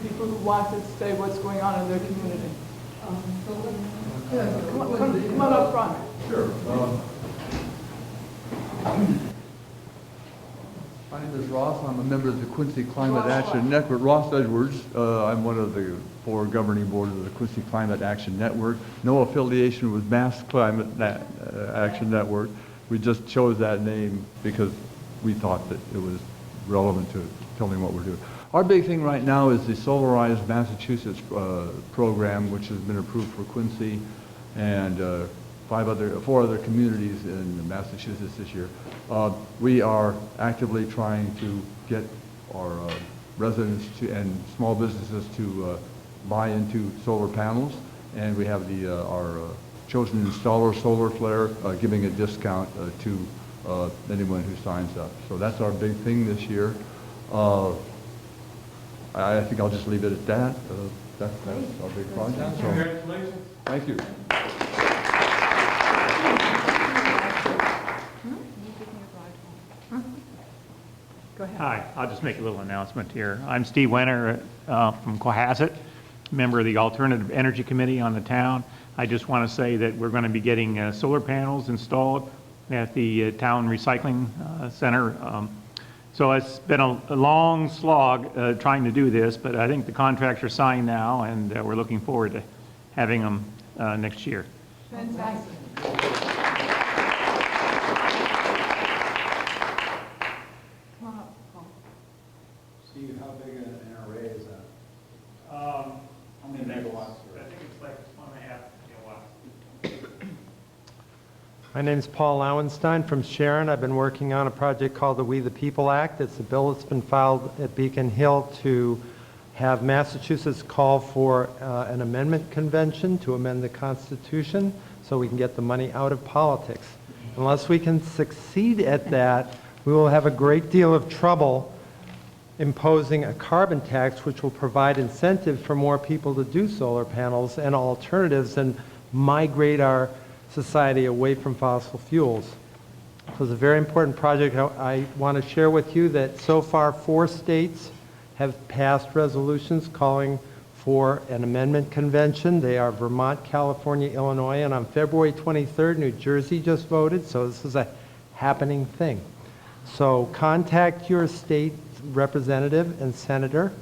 People who want to say what's going on in their community? Come on up front. Sure. My name is Ross. I'm a member of the Quincy Climate Action Network. Ross Edwards. I'm one of the 4 governing boards of the Quincy Climate Action Network. No affiliation with Mass Climate Action Network. We just chose that name because we thought that it was relevant to telling what we're doing. Our big thing right now is the Solarized Massachusetts program, which has been approved for Quincy and 4 other communities in Massachusetts this year. We are actively trying to get our residents and small businesses to buy into solar panels, and we have our chosen installer, Solar Flare, giving a discount to anyone who signs up. So that's our big thing this year. I think I'll just leave it at that. That's our big project. So, Congratulations. thank you. Go ahead. Hi, I'll just make a little announcement here. I'm Steve Wenner from Cohasset, member of the Alternative Energy Committee on the town. I just want to say that we're going to be getting solar panels installed at the town recycling center. So it's been a long slog trying to do this, but I think the contracts are signed now, and we're looking forward to having them next year. Fantastic. Steve, how big an array is that? How many megawatts? I think it's like 1.5 kilowatts. My name is Paul Lauenstein from Sharon. I've been working on a project called the We the People Act. It's a bill that's been filed at Beacon Hill to have Massachusetts call for an amendment convention to amend the Constitution so we can get the money out of politics. Unless we can succeed at that, we will have a great deal of trouble imposing a carbon tax which will provide incentive for more people to do solar panels and alternatives and migrate our society away from fossil fuels. So it's a very important project. I want to share with you that so far 4 states have passed resolutions calling for an amendment convention. They are Vermont, California, Illinois, and on February 23rd, New Jersey just voted, so this is a happening thing. So contact your state representative and senator.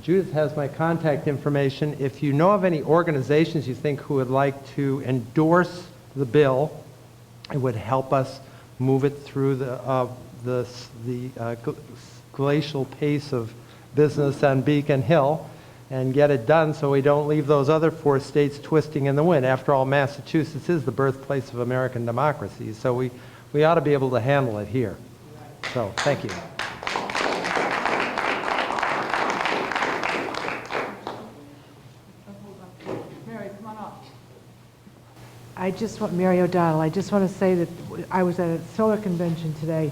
Judith has my contact information. If you know of any organizations you think who would like to endorse the bill, it would help us move it through the glacial pace of business on Beacon Hill. and get it done so we don't leave those other 4 states twisting in the wind. After all, Massachusetts is the birthplace of American democracy, so we ought to be able to handle it here. So, thank you. Mary, come on up. I just want, Mary O'Donnell, I just want to say that I was at a solar convention today,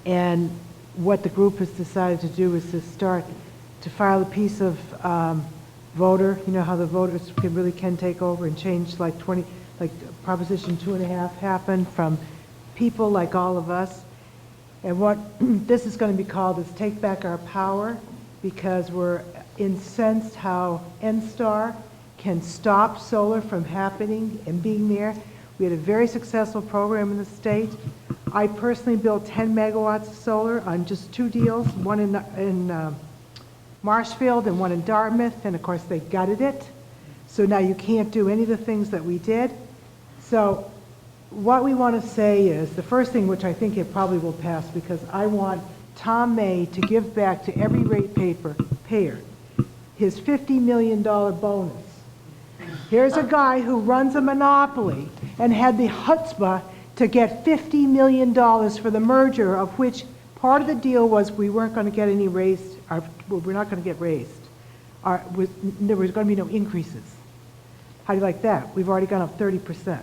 and what the group has decided to do is to file a piece of voter, you know how the voters can take over and change like Proposition 2.5 happened from people like all of us. And what this is going to be called is Take Back Our Power, because we're incensed how NSTAR can stop solar from happening and being there. We had a very successful program in the state. I personally built 10 megawatts of solar on just 2 deals, one in Marshfield and one in Dartmouth, and of course they gutted it. So now you can't do any of the things that we did. So what we want to say is, the first thing, which I think it probably will pass, because I want Tom May to give back to every ratepayer his $50 million bonus. Here's a guy who runs a monopoly and had the chutzpah to get $50 million for the merger, of which part of the deal was we weren't going to get any raised, we're not going to get raised. There was going to be no increases. How do you like that? We've already gone up 30%.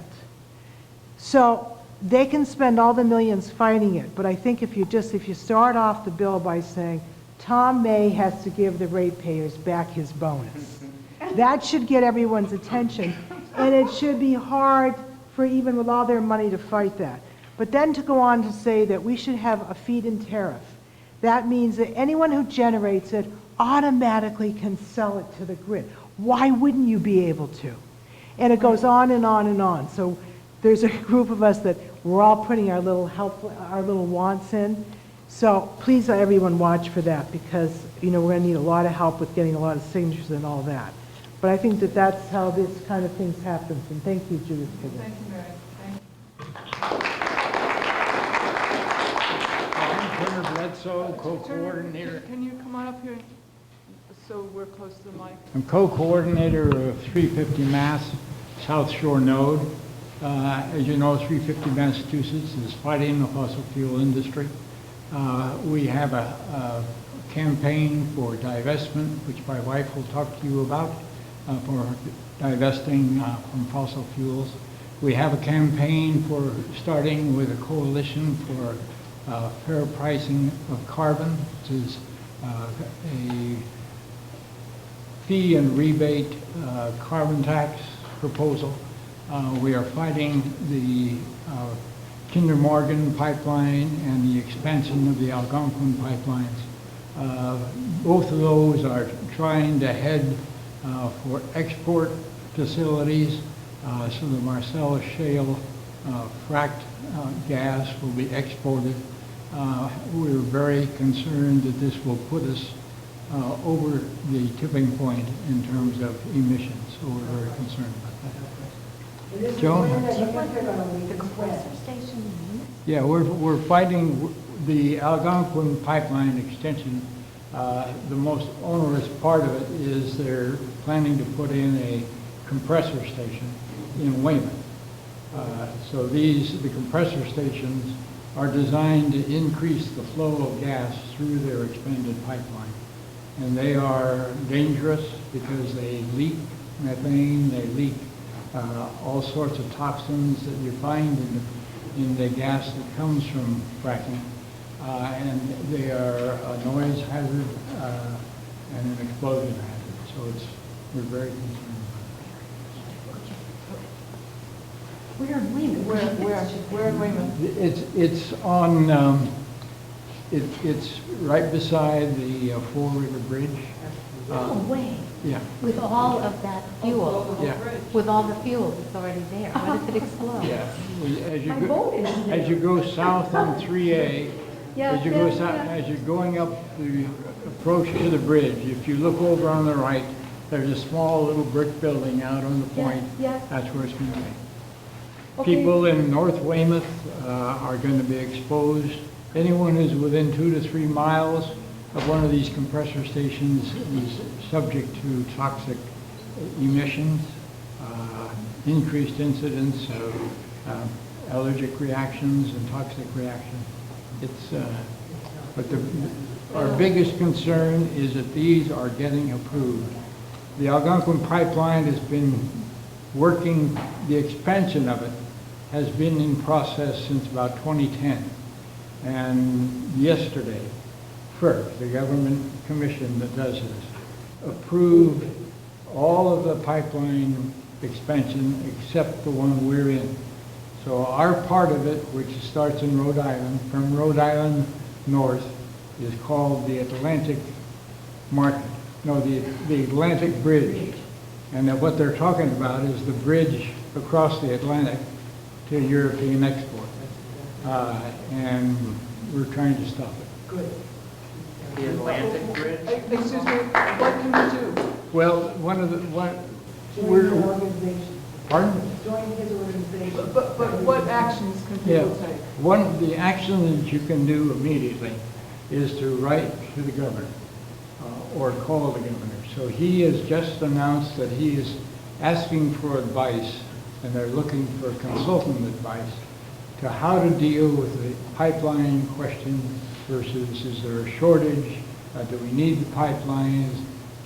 So they can spend all the millions fighting it, but I think if you start off the bill by saying, Tom May has to give the ratepayers back his bonus. That should get everyone's attention, and it should be hard for even with all their money to fight that. But then to go on to say that we should have a feed-in tariff. That means that anyone who generates it automatically can sell it to the grid. Why wouldn't you be able to? And it goes on and on and on. So there's a group of us that we're all putting our little wants in. So please, everyone, watch for that, because we're going to need a lot of help with getting a lot of signatures and all that. But I think that that's how this kind of things happens. And thank you, Judith, for this. Thank you, Mary. I'm Turner Bledsoe, co-coordinator. Can you come on up here so we're close to the mic? I'm co-coordinator of 350 Mass South Shore Node. As you know, 350 Massachusetts is fighting the fossil fuel industry. We have a campaign for divestment, which my wife will talk to you about, for divesting from fossil fuels. We have a campaign for starting with a coalition for fair pricing of carbon, which is a fee and rebate carbon tax proposal. We are fighting the Kinder Morgan pipeline and the expansion of the Algonquin pipelines. Both of those are trying to head for export facilities, so the Marcellus Shale fracked gas will be exported. We're very concerned that this will put us over the tipping point in terms of emissions, so we're very concerned about that. Joan? The compressor station. Yeah, we're fighting the Algonquin pipeline extension. The most onerous part of it is they're planning to put in a compressor station in Weymouth. So the compressor stations are designed to increase the flow of gas through their expanded pipeline. And they are dangerous because they leak methane, they leak all sorts of toxins that you find in the gas that comes from fracking. And they are a noise hazard and an explosion hazard. So we're very concerned about it. Where in Weymouth? Where in Weymouth? It's on, it's right beside the Fall River Bridge. No way. Yeah. With all of that fuel. Yeah. With all the fuel that's already there. What if it explodes? Yeah. My boat is there. As you go south on 3A, Yeah, as you go yeah, south, yeah. as you're going up the approach to the bridge, if you look over on the right, there's a small little brick building out on the point. Yeah. That's where it's going to be. Okay. People in North Weymouth are going to be exposed. Anyone who's within 2 to 3 miles of one of these compressor stations is subject to toxic emissions, increased incidence of allergic reactions and toxic reactions. But our biggest concern is that these are getting approved. The Algonquin pipeline has been working, the expansion of it has been in process since about 2010. And yesterday, FERC, the government commission that does this, approved all of the pipeline expansion except the one we're in. So our part of it, which starts in Rhode Island, from Rhode Island north, is called the Atlantic the Atlantic Bridge. And that what they're talking about is the bridge across the Atlantic to European export. And we're trying to stop it. Good. The Atlantic Bridge? Excuse me, what can we do? Well, we're, pardon? Join his organization. But what actions can people take? The action that you can do immediately is to write to the governor or call the governor. So he has just announced that he is asking for advice, and they're looking for consultant advice to how to deal with the pipeline question versus is there a shortage? Do we need the pipelines?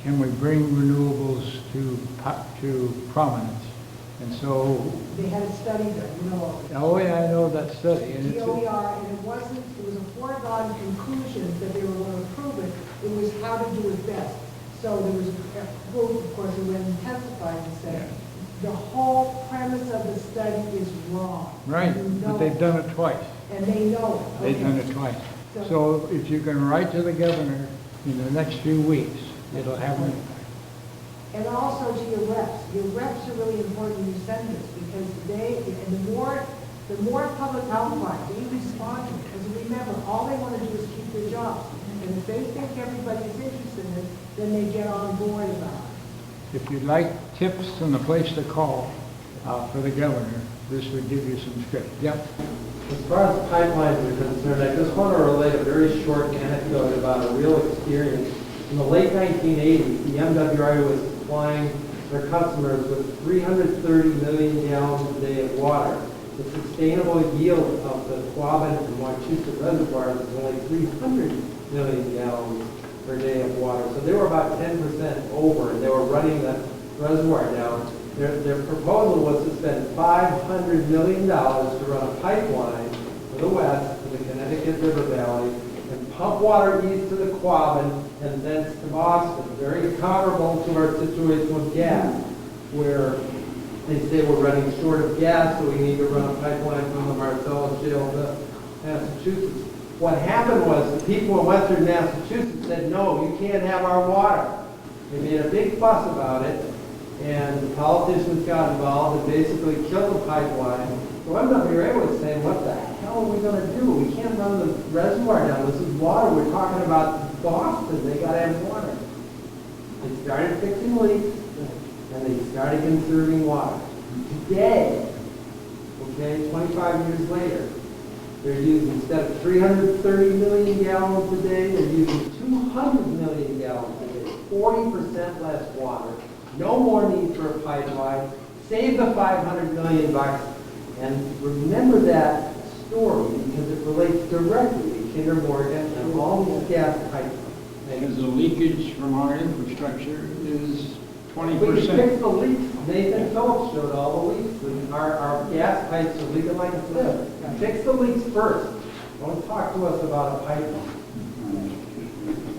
Can we bring renewables to prominence? And so... They had a study done, you know. Oh, yeah, I know that study. And DOER, and it was a foregone conclusion that they were going to approve it. It was how to do it best. So there was a group, of course, who went and testified and said, the whole premise of the study is wrong. Right, but they've done it twice. And they know it. They've done it twice. So if you can write to the governor in the next few weeks, it'll have an impact. And also to your reps. Your reps are really important when you send this because the more public outcry, they respond to it. Because remember, all they want to do is keep their jobs. And if they think everybody's interested in it, then they get on board about it. If you'd like tips and a place to call for the governor, this would give you some script. Yep. As far as pipelines are concerned, I just want to relate a very short anecdote about a real experience. In the late 1980s, the MWRA was supplying their customers with 330 million gallons a day of water. The sustainable yield of the Quabbin and Wachusett reservoirs was only 300 million gallons per day of water. So they were about 10% over, and they were running the reservoir down. Their proposal was to spend $500 million to run a pipeline to the west, to the Connecticut River Valley, and pump water east to the Quabbin and thence to Boston. Very comparable to our situation with gas, where they say we're running short of gas, so we need to run a pipeline from the Marcellus Shale to Massachusetts. What happened was the people in western Massachusetts said, no, you can't have our water. They made a big fuss about it, and the politicians got involved and basically killed the pipeline. So MWRA was saying, what the hell are we going to do? We can't run the reservoir down. This is water. We're talking about Boston. They got to have water. They started fixing leaks, and they started conserving water. Today, okay, 25 years later, they're using, instead of 330 million gallons a day, they're using 200 million gallons a day, 40% less water, no more need for a pipeline, save the $500 million bucks, and remember that story because it relates directly to Kinder Morgan and all these gas pipelines. Because the leakage from our infrastructure is 20%. We can fix the leaks. Nathan Phillips showed all the leaks. Our gas pipes are leaking like a sieve. Fix the leaks first. Don't talk to us about a pipeline.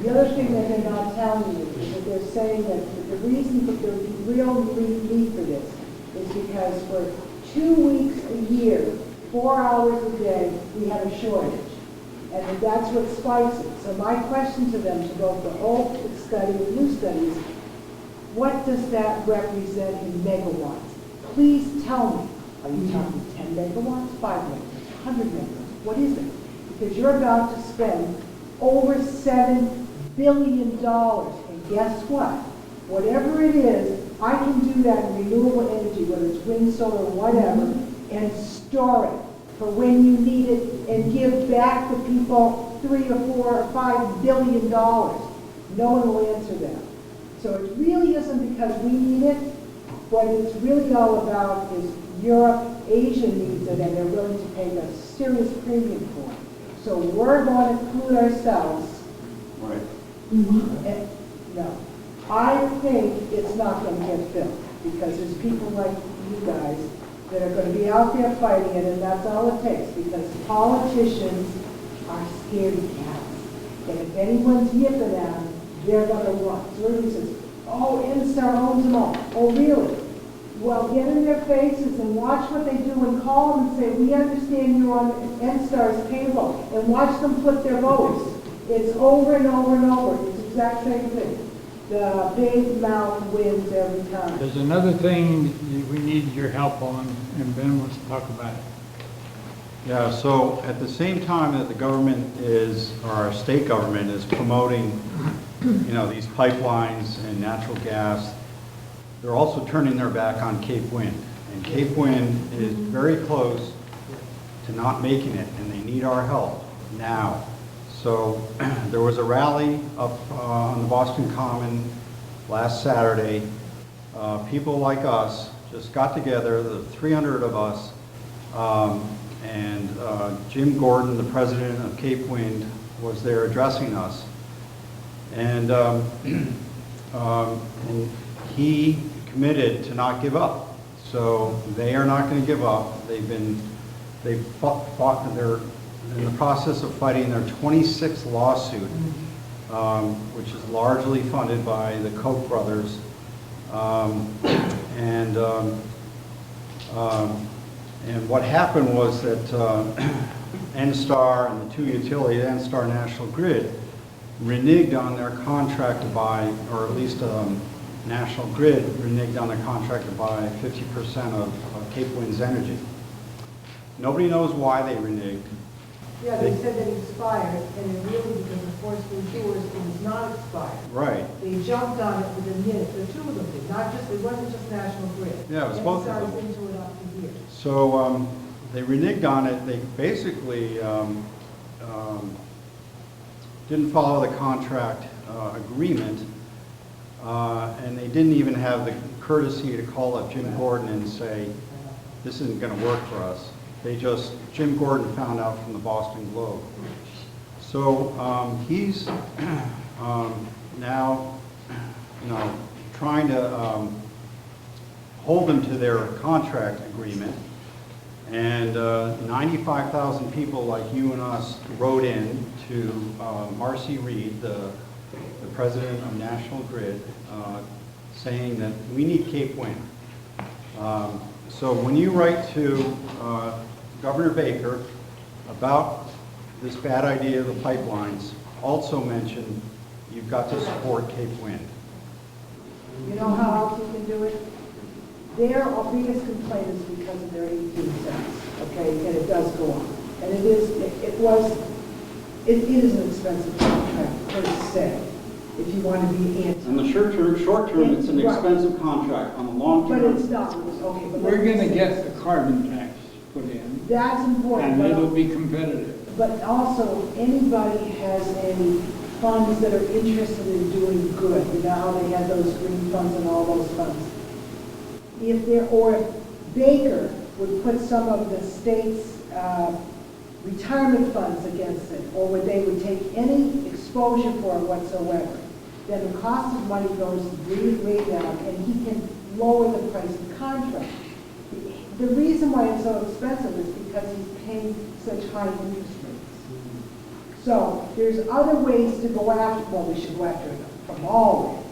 The other thing that they're not telling you is that they're saying that the reason for the real need for this is because for 2 weeks a year, 4 hours a day, we have a shortage. And that's what spikes it. So my question to them, to go for old study and new studies, what does that represent in megawatts? Please tell me. Are you talking 10 megawatts, 5 megawatts, 100 megawatts? What is it? Because you're about to spend over $7 billion. And guess what? Whatever it is, I can do that in renewable energy, whether it's wind, solar, whatever, and store it for when you need it and give back to people $3 or $4 or $5 billion. No one will answer that. So it really isn't because we need it. What it's really all about is Europe, Asia needs it, and they're willing to pay a serious premium for it. So we're going to include ourselves. Right. And, no. I think it's not going to get built because there's people like you guys that are going to be out there fighting it, and that's all it takes because politicians are scaredy cats. And if anyone's yipping at them, they're going to run. So everybody says, oh, NSTAR owns them all. Oh, really? Well, get in their faces and watch what they do and call them and say, we understand you're on NSTAR's payroll, and watch them flip their votes. It's over and over and over. It's the exact same thing. The big mouth wins every time. There's another thing we need your help on, and Ben wants to talk about it. Yeah, so at the same time that the government is, or our state government is promoting, these pipelines and natural gas, they're also turning their back on Cape Wind. And Cape Wind is very close to not making it, and they need our help now. So there was a rally up on the Boston Common last Saturday. People like us just got together, the 300 of us, and Jim Gordon, the president of Cape Wind, was there addressing us. And he committed to not give up. So they are not going to give up. They've fought, they're in the process of fighting their 26th lawsuit, which is largely funded by the Koch brothers. And what happened was that NSTAR and the two utilities, NSTAR National Grid, reneged on their contract to buy, or at least National Grid reneged on their contract to buy 50% of Cape Wind's energy. Nobody knows why they reneged. Yeah, they said that it expired, and it really, because of force majeure, it was not expired. Right. They jumped on it within minutes. The two of them did, not just, it wasn't just National Grid. Yeah, it was both of them. Into it up to here. So they reneged on it. They basically didn't follow the contract agreement, and they didn't even have the courtesy to call up Jim Gordon and say, this isn't going to work for us. Jim Gordon found out from the Boston Globe. So he's now, trying to hold them to their contract agreement. And 95,000 people like you and us wrote in to Marcy Reed, the president of National Grid, saying that we need Cape Wind. So when you write to Governor Baker about this bad idea of the pipelines, also mention you've got to support Cape Wind. You know how else you can do it? Their biggest complaint is because of their 18 cents, okay, and it does go on. And it is an expensive contract per se, if you want to be anti. On the short term, it's an expensive contract. On the long term, but it's not. Okay, but We're going to get the carbon tax put in. That's important. And it'll be competitive. But also, if anybody has any funds that are interested in doing good, you know how they had those green funds and all those funds. If Baker would put some of the state's retirement funds against it, or would they would take any exposure for it whatsoever, then the cost of money goes way down, and he can lower the price of the contract. The reason why it's so expensive is because he's paying such high interest rates. So there's other ways to go after, well, we should go after it from all ways.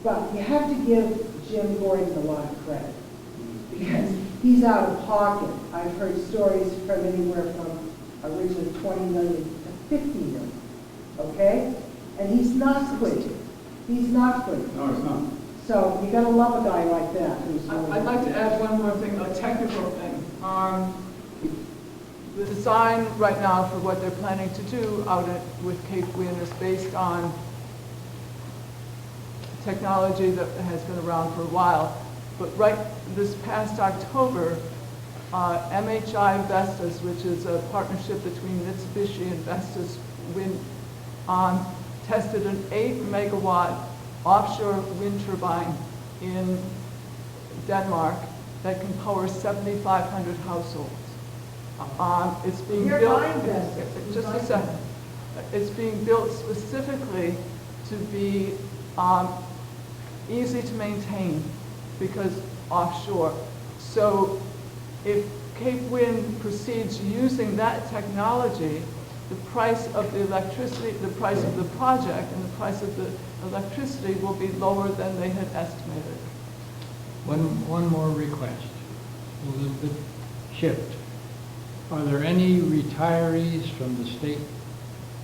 But you have to give Jim Gordon a lot of credit because he's out of pocket. I've heard stories from anywhere from originally 20 million to 50 million, okay? And he's not quitting. He's not quitting. No, it's not. So you gotta love a guy like that. I'd like to add one more thing, a technical thing. The design right now for what they're planning to do out with Cape Wind is based on technology that has been around for a while. But right this past October, MHI Vestas, which is a partnership between Mitsubishi and Vestas, Wind tested an 8-megawatt offshore wind turbine in Denmark that can power 7,500 households. It's being You're built. buying this. Just a second. It's being built specifically to be easy to maintain because offshore. So if Cape Wind proceeds using that technology, the price of the electricity, the price of the project and the price of the electricity will be lower than they had estimated. One more request, Elizabeth Shift. Are there any retirees from the state?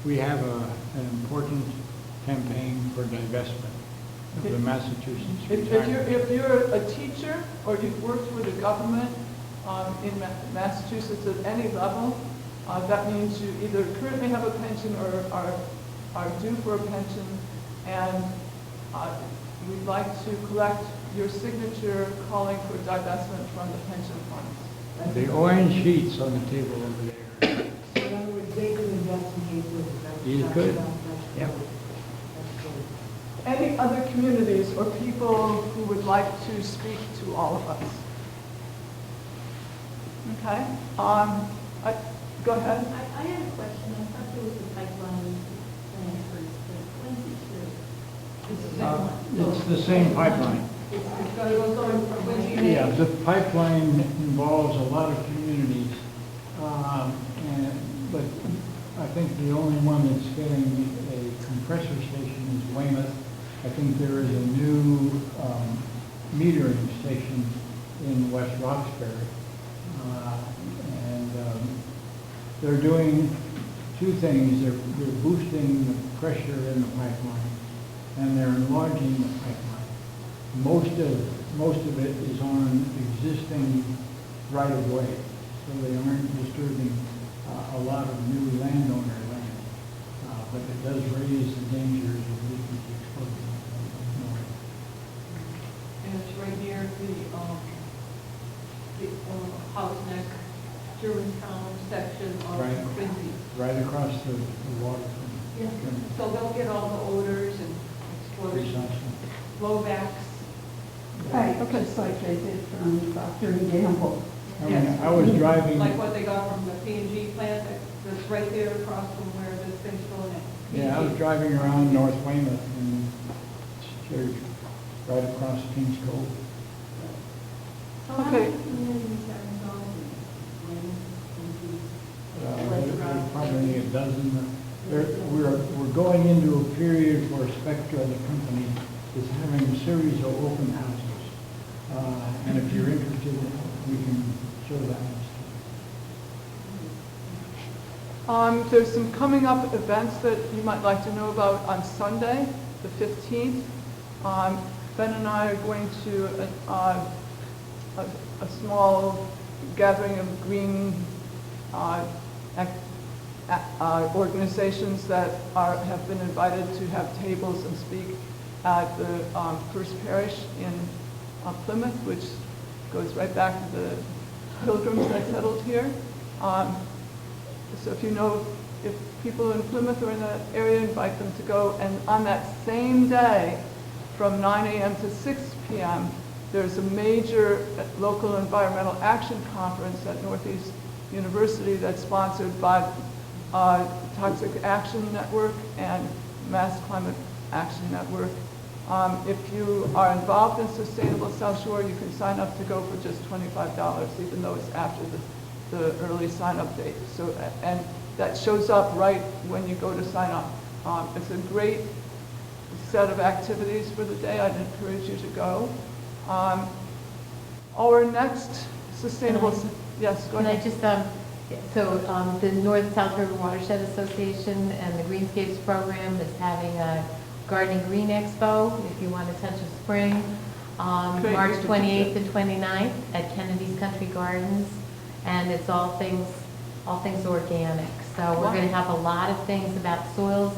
We have an important campaign for divestment of the Massachusetts retirement. If you're a teacher or you've worked with the government in Massachusetts at any level, that means you either currently have a pension or are due for a pension, and we'd like to collect your signature calling for divestment from the pension funds. The orange sheets on the table over there. So in other words, they could investigate this. He's good. Yep. Any other communities or people who would like to speak to all of us? Okay. Go ahead. I have a question. I thought there was a pipeline plan for the Quincy to. It's the same pipeline. It's going from Quincy to. Yeah, the pipeline involves a lot of communities, but I think the only one that's getting a compressor station is Weymouth. I think there is a new metering station in West Roxbury. They're doing two things. They're boosting the pressure in the pipeline, and they're enlarging the pipeline. Most of it is on existing right-of-way, so they aren't disturbing a lot of new landowner land. But it does raise the dangers of leakage exposure. And it's right near the House Neck, Germantown section of Right. Quincy. Right across the water from. Yeah. So they'll get all the odors and explosions, blowbacks. Right, just like they did from Procter and Gamble. I mean, I was driving. Like what they got from the P&G plant that's right there across from where this thing's going in. Yeah, I was driving around North Weymouth and it's right across Kings Cove. Okay. There's probably a dozen. We're going into a period where Spectra, the company, is having a series of open houses. And if you're interested, we can show that. There's some coming up events that you might like to know about on Sunday, the 15th. Ben and I are going to a small gathering of green organizations that have been invited to have tables and speak at the First Parish in Plymouth, which goes right back to the Pilgrims that settled here. So if you know, if people in Plymouth or in that area, invite them to go. And on that same day, from 9 a.m. to 6 p.m., there's a major local environmental action conference at Northeast University that's sponsored by Toxic Action Network and Mass Climate Action Network. If you are involved in Sustainable South Shore, you can sign up to go for just $25, even though it's after the early sign-up date. So, and that shows up right when you go to sign up. It's a great set of activities for the day. I'd encourage you to go. Our next sustainable, yes, go ahead. Can I just, the North South River Watershed Association and the Greenscapes program is having a Gardening Green Expo, if you want to touch of spring, March 28th and 29th at Kennedy's Country Gardens, and it's all things organic. So we're going to have a lot of things about soils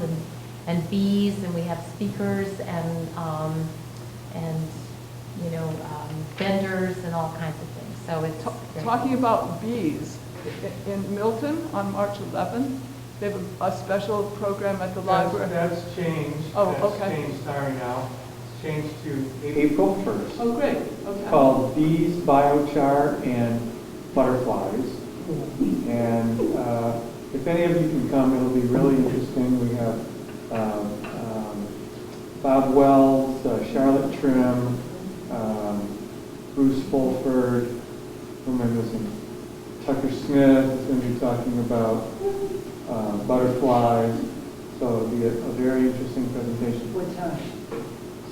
and bees, and we have speakers and vendors and all kinds of things. So it's Talking about bees, in Milton on March 11th, They have a special program at the library? That's changed. Oh, That's okay. changed, sorry now. It's changed to April 1st. Oh, great, okay. Called Bees, Biochar, and Butterflies. And if any of you can come, it'll be really interesting. We have Bob Wells, Charlotte Trim, Bruce Fulford, who am I missing? Tucker Smith is going to be talking about butterflies. So it'll be a very interesting presentation. What time?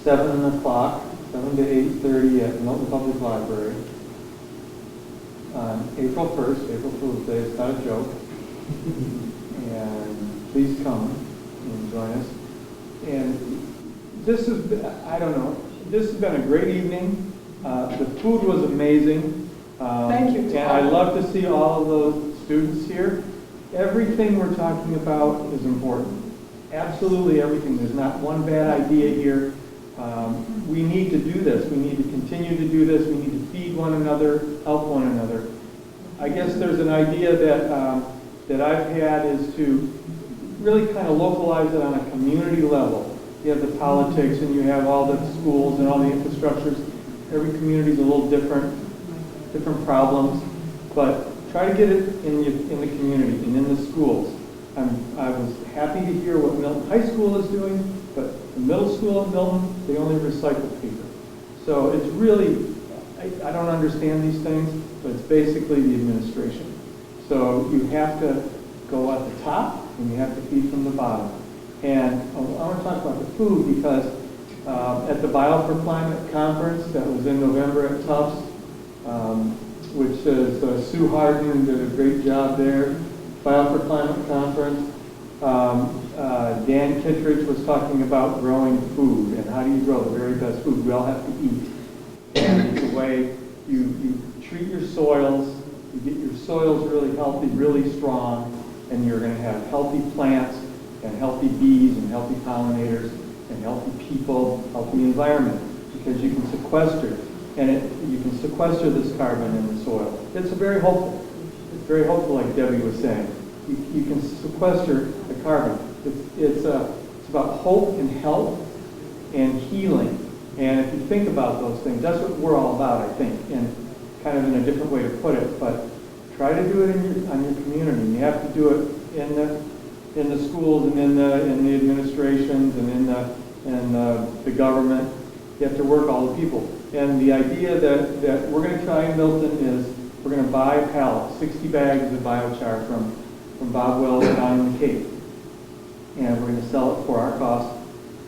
7 o'clock, 7 to 8:30 at Milton Public Library. On April 1st, April Fool's Day, it's not a joke. And please come and join us. And this has been, I don't know, this has been a great evening. The food was amazing. Thank you. And I love to see all of those students here. Everything we're talking about is important. Absolutely everything. There's not one bad idea here. We need to do this. We need to continue to do this. We need to feed one another, help one another. I guess there's an idea that I've had is to really kind of localize it on a community level. You have the politics and you have all the schools and all the infrastructures. Every community is a little different problems, but try to get it in the community and in the schools. I was happy to hear what Milton High School is doing, but the middle school in Milton, they only recycle paper. So it's really, I don't understand these things, but it's basically the administration. So you have to go at the top and you have to feed from the bottom. And I want to talk about the food because at the Bio for Climate conference that was in November at Tufts, which is Sue Harden did a great job there, Bio for Climate conference. Dan Kittredge was talking about growing food and how do you grow the very best food. We all have to eat. And it's a way you treat your soils, you get your soils really healthy, really strong, and you're going to have healthy plants and healthy bees and healthy pollinators and healthy people, healthy environment, because you can sequester, and you can sequester this carbon in the soil. It's very hopeful. It's very hopeful, like Debbie was saying. You can sequester the carbon. It's about hope and health and healing. And if you think about those things, that's what we're all about, I think, and kind of in a different way to put it. But try to do it on your community. You have to do it in the schools and in the administrations and in the government. You have to work all the people. And the idea that we're going to try in Milton is we're going to buy a pallet, 60 bags of biochar from Bob Wells down in the Cape. And we're going to sell it for our cost,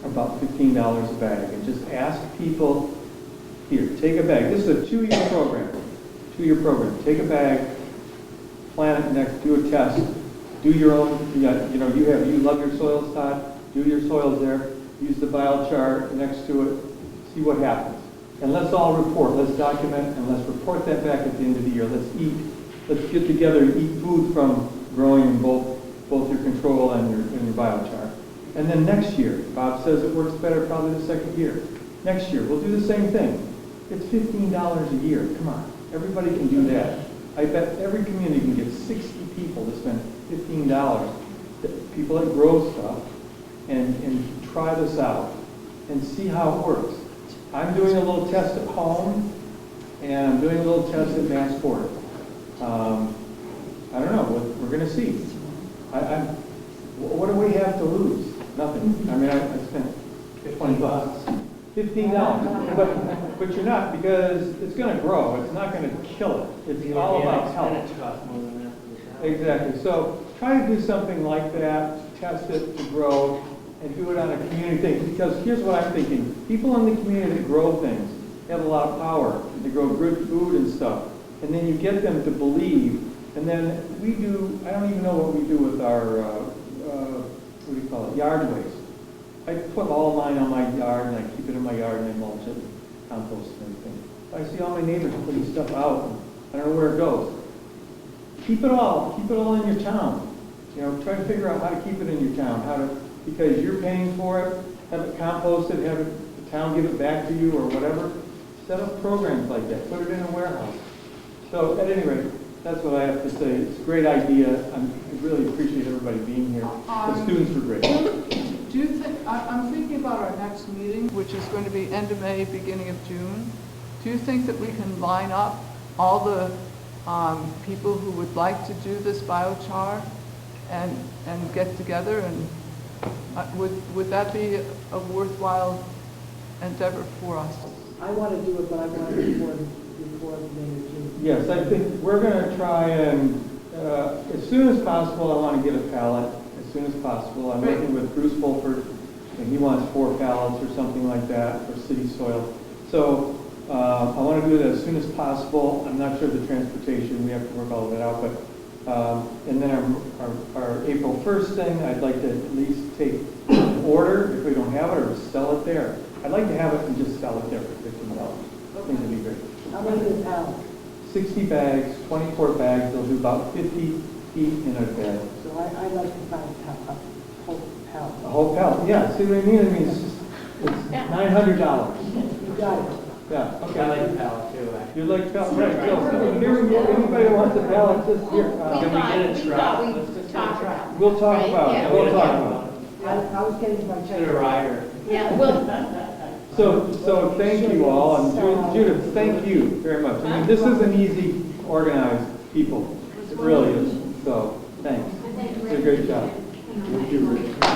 about $15 a bag. And just ask people, here, take a bag. This is a 2-year program. 2-year program. Take a bag, plant it next, do a test, do your own, you love your soils, Todd, do your soils there, use the biochar next to it, see what happens. And let's all report, let's document, and let's report that back at the end of the year. Let's get together and eat food from growing in both your control and your biochar. And then next year, Bob says it works better probably the second year. Next year, we'll do the same thing. It's $15 a year, come on, everybody can do that. I bet every community can get 60 people to spend $15, people that grow stuff, and try this out and see how it works. I'm doing a little test at home, and I'm doing a little test at Massport. I don't know, we're going to see. What do we have to lose? Nothing. I mean, I spent $20. $15. But you're not, because it's going to grow. It's not going to kill it. It's all about health. Exactly. So try to do something like that, test it to grow, and do it on a community thing. Because here's what I'm thinking. People in the community that grow things have a lot of power. They grow good food and stuff. And then you get them to believe. And then we do, I don't even know what we do with our, what do you call it, yard waste. I put all mine on my yard, and I keep it in my yard, and I mulch it, compost and everything. I see all my neighbors putting stuff out, and I don't know where it goes. Keep it all in your town. Try to figure out how to keep it in your town, because you're paying for it, have it composted, have the town give it back to you or whatever. Set up programs like that, put it in a warehouse. So at any rate, That's what I have to say. It's a great idea. I really appreciate everybody being here. The students were great. Do you think, I'm thinking about our next meeting, which is going to be end of May, beginning of June. Do you think that we can line up all the people who would like to do this biochar and get together? And would that be a worthwhile endeavor for us? I want to do it, but I want it before the May or June. Yes, I think we're going to try and, as soon as possible, I want to get a pallet, as soon as possible. I'm working with Bruce Fulford, and he wants 4 pallets or something like that for city soil. So I want to do it as soon as possible. I'm not sure of the transportation, we have to work all of that out, but, and then our April 1st thing, I'd like to at least take an order, if we don't have it, or sell it there. I'd like to have it and just sell it there for $15. I think that'd be great. How many is a pallet? 60 bags, 24 bags, they'll do about 50 feet in a bag. So I'd like to buy a whole pallet. A whole pallet, yeah, see what I mean? I mean, it's just, it's $900. You got it. Yeah, okay. I like the pallet too, actually. You like pallet, right, so here we go, anybody who wants a pallet, just here. Can we get a truck? Let's just get a truck. We'll talk about it, we'll talk about it. I was getting my check. Get a rider. Yeah, well, So thank you all, and Judith, thank you very much. I mean, this isn't easy, organized people. It really is, so thanks. It's a great job. You do, Rich.